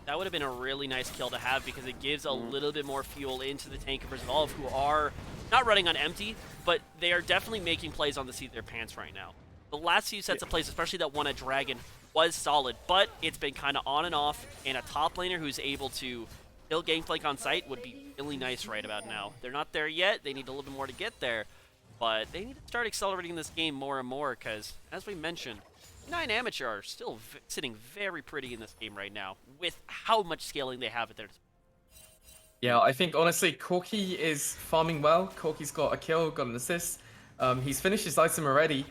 That would have been a really nice kill to have because it gives a little bit more fuel into the tank of Resolve, who are not running on empty, but they are definitely making plays on the seat of their pants right now. The last few sets of plays, especially that one at Dragon, was solid, but it's been kind of on and off, and a top laner who's able to kill Gangplank on site would be really nice right about now. They're not there yet. They need a little bit more to get there, but they need to start accelerating this game more and more because, as we mentioned, 9 Amateur are still sitting very pretty in this game right now with how much scaling they have at their disposal. Yeah, I think honestly, Corki is farming well. Corki's got a kill, got an assist. He's finished his item already.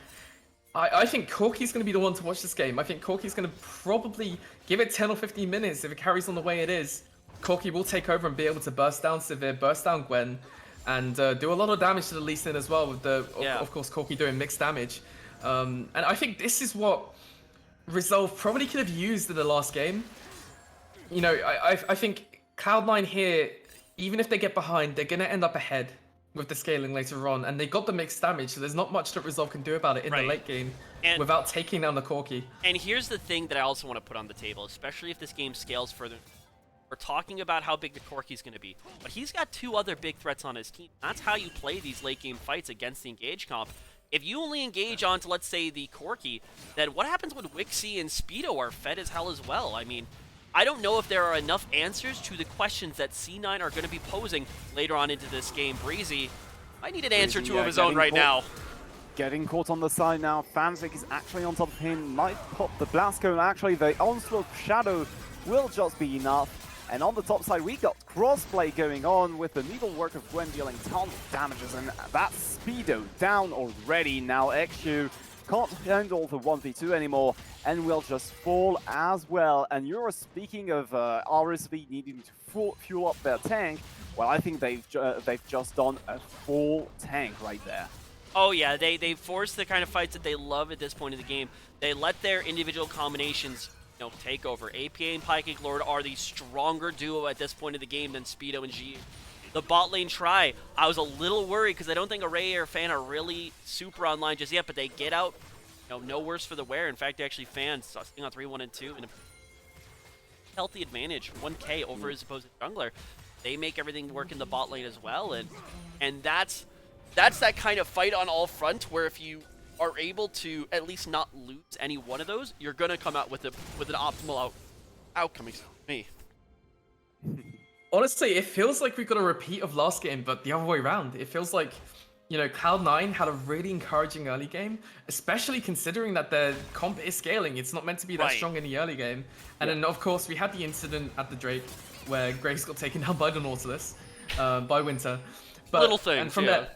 I think Corki's going to be the one to watch this game. I think Corki's going to probably give it 10 or 15 minutes. If it carries on the way it is, Corki will take over and be able to burst down Sivir, burst down Gwen, and do a lot of damage to the Lee Sin as well, with of course, Corki doing mixed damage. And I think this is what Resolve probably could have used in the last game. You know, I think Cloud9 here, even if they get behind, they're going to end up ahead with the scaling later on, and they got the mixed damage, so there's not much that Resolve can do about it in the late game without taking down the Corki. And here's the thing that I also want to put on the table, especially if this game scales further. We're talking about how big the Corki's going to be, but he's got 2 other big threats on his team. That's how you play these late game fights against the engage comp. If you only engage onto, let's say, the Corki, then what happens when Wixie and Speedo are fed as hell as well? I mean, I don't know if there are enough answers to the questions that C9 are going to be posing later on into this game. Breezy, I need an answer to of his own right now. Getting caught on the side now. Fanzik is actually on top of him. Might pop the blast cone. Actually, the onslaught shadow will just be enough. And on the top side, we got crossplay going on with the needlework of Gwen dealing tons of damages. And that's Speedo down already. Now XU can't handle the 1v2 anymore and will just fall as well. And you're speaking of RSV needing to fuel up their tank. Well, I think they've just done a full tank right there. Oh yeah, they force the kind of fights that they love at this point in the game. They let their individual combinations take over. APA and Pyke Lord are the stronger duo at this point of the game than Speedo and G. The bot lane try, I was a little worried because I don't think Array or Fan are really super online just yet, but they get out, no worse for the wear. In fact, they actually Fan sitting on 3-1 and 2 and a healthy advantage, 1k over his opposing jungler. They make everything work in the bot lane as well, and that's that kind of fight on all fronts where if you are able to at least not lose any one of those, you're gonna come out with an optimal outcome. Me. Honestly, it feels like we got a repeat of last game, but the other way around. It feels like, Cloud9 had a really encouraging early game, especially considering that their comp is scaling. It's not meant to be that strong in the early game. And then, of course, we had the incident at the Drake where Graves got taken down by the Nautilus, by Winter. But, little things, and from there,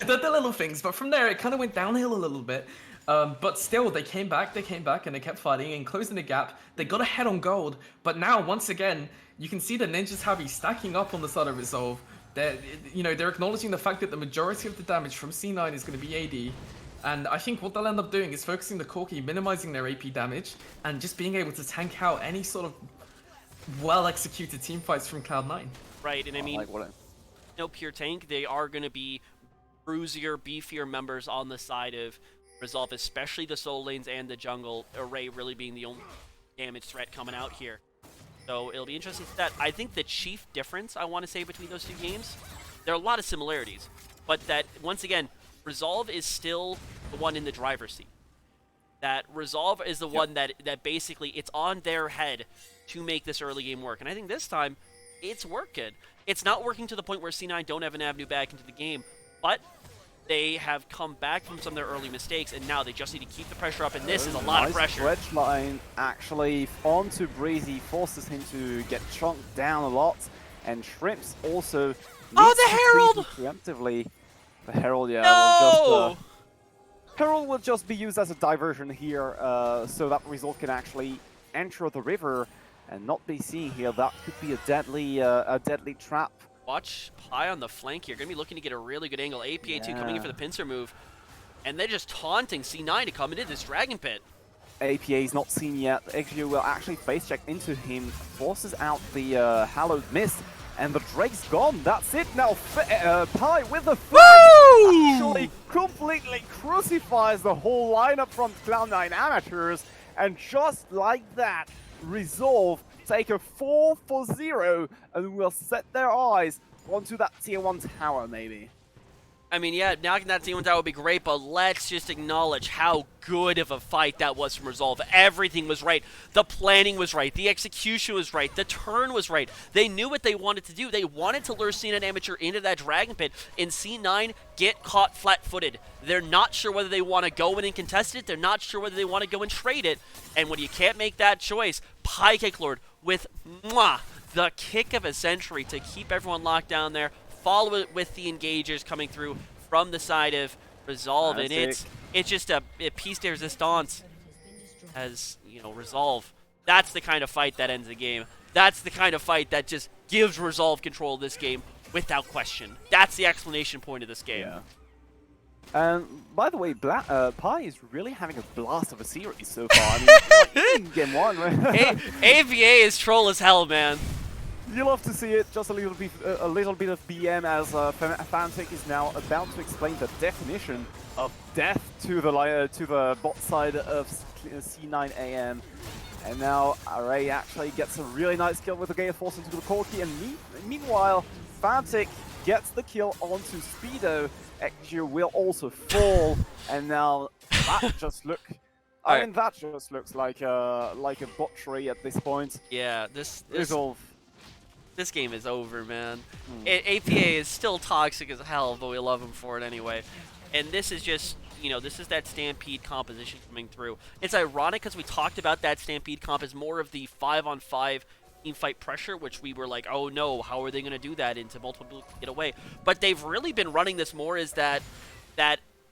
the little things. But from there, it kind of went downhill a little bit. But still, they came back, and they kept fighting and closing the gap. They got ahead on gold, but now, once again, you can see the Ninjas Heavy stacking up on the side of Resolve. They're acknowledging the fact that the majority of the damage from C9 is going to be AD. And I think what they'll end up doing is focusing the Corki, minimizing their AP damage, and just being able to tank out any sort of well-executed team fights from Cloud9. Right, and I mean, no pure tank, they are going to be bruisier, beefier members on the side of Resolve, especially the solo lanes and the jungle. Array really being the only damage threat coming out here. So it'll be interesting to see that. I think the chief difference I want to say between those two games, there are a lot of similarities, but that, once again, Resolve is still the one in the driver's seat. That Resolve is the one that basically it's on their head to make this early game work. And I think this time, it's working. It's not working to the point where C9 don't have an avenue back into the game, but they have come back from some of their early mistakes, and now they just need to keep the pressure up, and this is a lot of pressure. Wedge line actually onto Breezy, forces him to get chunked down a lot, and Shrimps also the Herald! Preemptively. The Herald, yeah, no! Herald will just be used as a diversion here, so that Resolve can actually enter the river and not be seen here. That could be a deadly trap. Watch high on the flank here. Going to be looking to get a really good angle. APA2 coming in for the pincer move. And they're just taunting C9 to come into this Dragon Pit. APA is not seen yet. XU will actually face check into him, forces out the Hallowed Mist, and the Drake's gone. That's it now. Pi with the flag actually completely crucifies the whole lineup from Cloud9 Amateurs. And just like that, Resolve take a 4-0 and will set their eyes onto that tier 1 tower, maybe. I mean, yeah, knocking that T1 tower would be great, but let's just acknowledge how good of a fight that was from Resolve. Everything was right. The planning was right. The execution was right. The turn was right. They knew what they wanted to do. They wanted to lure C9 Amateur into that Dragon Pit, and C9 get caught flat-footed. They're not sure whether they want to go in and contest it. They're not sure whether they want to go and trade it. And when you can't make that choice, Pykick Lord with the kick of a century to keep everyone locked down there, follow it with the engagers coming through from the side of Resolve, and it's just a piece de resistance as, you know, Resolve. That's the kind of fight that ends the game. That's the kind of fight that just gives Resolve control of this game without question. That's the explanation point of this game. Yeah. And by the way, Pi is really having a blast of a series so far. I mean, in game 1, right? AVA is troll as hell, man. You love to see it. Just a little bit of BM as Fantic is now about to explain the definition of death to the bot side of C9 AM. And now Array actually gets a really nice kill with the Gale Force into the Corki, and meanwhile Fantic gets the kill onto Speedo. XG will also fall, and now that just that just looks like a botchery at this point. Yeah, this Resolve. This game is over, man. APA is still toxic as hell, but we love him for it anyway. And this is just, you know, this is that Stampede composition coming through. It's ironic because we talked about that Stampede comp as more of the 5-on-5 team fight pressure, which we were like, oh no, how are they going to do that into multiple people get away? But they've really been running this more as that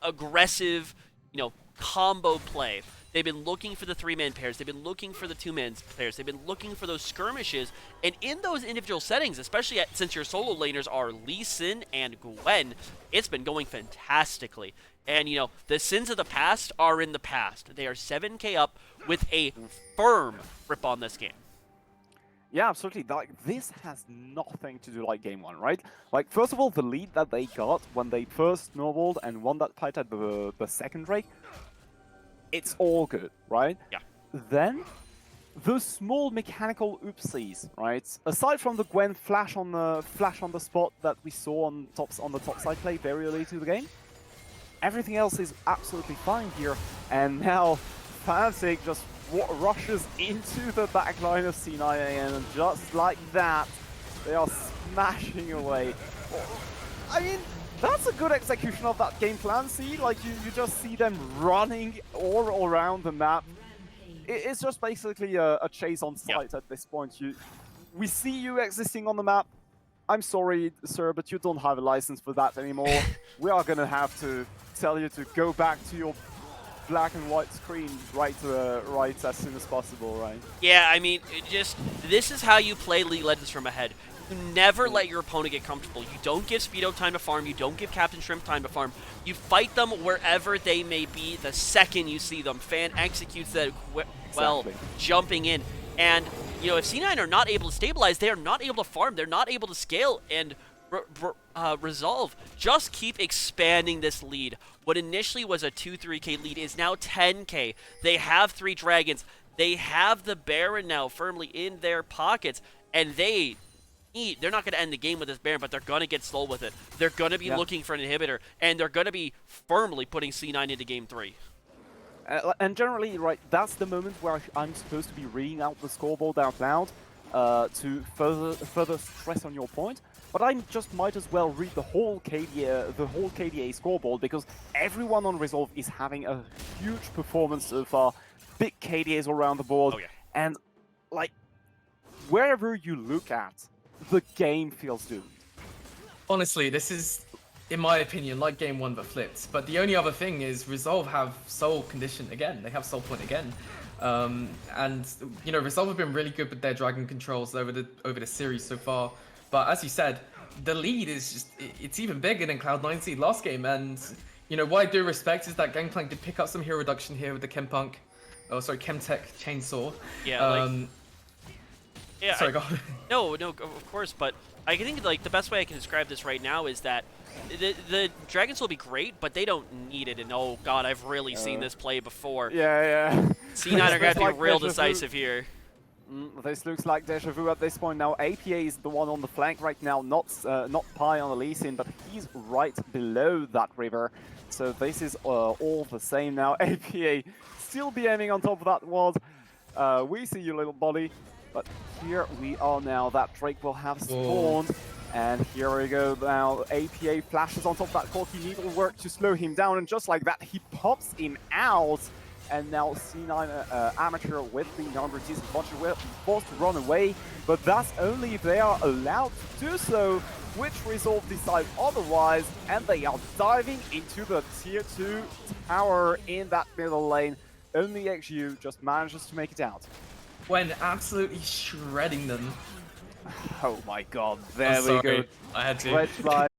aggressive, you know, combo play. They've been looking for the 3-man pairs. They've been looking for the 2-man pairs. They've been looking for those skirmishes. And in those individual settings, especially since your solo laners are Lee Sin and Gwen, it's been going fantastically. And, you know, the sins of the past are in the past. They are 7K up with a firm grip on this game. Yeah, absolutely. Like, this has nothing to do like game 1, right? Like, first of all, the lead that they got when they first snowballed and won that fight at the second Drake, it's all good, right? Yeah. Then, the small mechanical oopsies, right? Aside from the Gwen flash on the spot that we saw on the top side play very early to the game, everything else is absolutely fine here. And now, Fantic just rushes into the backline of C9AM, and just like that, they are smashing away. I mean, that's a good execution of that game plan. See, like you just see them running all around the map. It's just basically a chase on sight at this point. We see you existing on the map. I'm sorry, sir, but you don't have a license for that anymore. We are gonna have to tell you to go back to your black and white screen right as soon as possible, right? Yeah, I mean, this is how you play League of Legends from ahead. You never let your opponent get comfortable. You don't give Speedo time to farm. You don't give Captain Shrimp time to farm. You fight them wherever they may be the second you see them. Fan executes that well, jumping in. And, you know, if C9 are not able to stabilize, they are not able to farm. They're not able to scale. And Resolve just keep expanding this lead. What initially was a 2-3K lead is now 10K. They have 3 dragons. They have the Baron now firmly in their pockets. And they're not going to end the game with this Baron, but they're going to get slow with it. They're going to be looking for an inhibitor, and they're going to be firmly putting C9 into game 3. And generally, right, that's the moment where I'm supposed to be reading out the scoreboard out loud to further stress on your point. But I just might as well read the whole KDA scoreboard, because everyone on Resolve is having a huge performance so far. Big KDAs all around the board, and like wherever you look at, the game feels doomed. Honestly, this is, in my opinion, like game 1 but flipped. But the only other thing is Resolve have Soul Condition again. They have Soul Point again. And, you know, Resolve have been really good with their Dragon controls over the series so far. But as you said, the lead is just, it's even bigger than Cloud9 seed last game. And, you know, what I do respect is that Gangplank did pick up some hero reduction here with the Chemtech Chainsaw. Yeah, yeah, sorry, go on. No, of course, but I think like the best way I can describe this right now is that the Dragons will be great, but they don't need it. And oh god, I've really seen this play before. Yeah. C9 are going to be real decisive here. This looks like deja vu at this point now. APA is the one on the flank right now, not Pi on the Lee Sin, but he's right below that river. So this is all the same now. APA still be aiming on top of that ward. We see you, little buddy. But here we are now. That Drake will have spawned. And here we go now. APA flashes on top of that Corky Needle work to slow him down. And just like that, he pops him out. And now C9 Amateur with the 900 G's are forced to run away, but that's only if they are allowed to do so, which Resolve decide otherwise, and they are diving into the tier 2 tower in that middle lane. Only XU just manages to make it out. When absolutely shredding them. Oh my god, there we go. I had to. Red flag.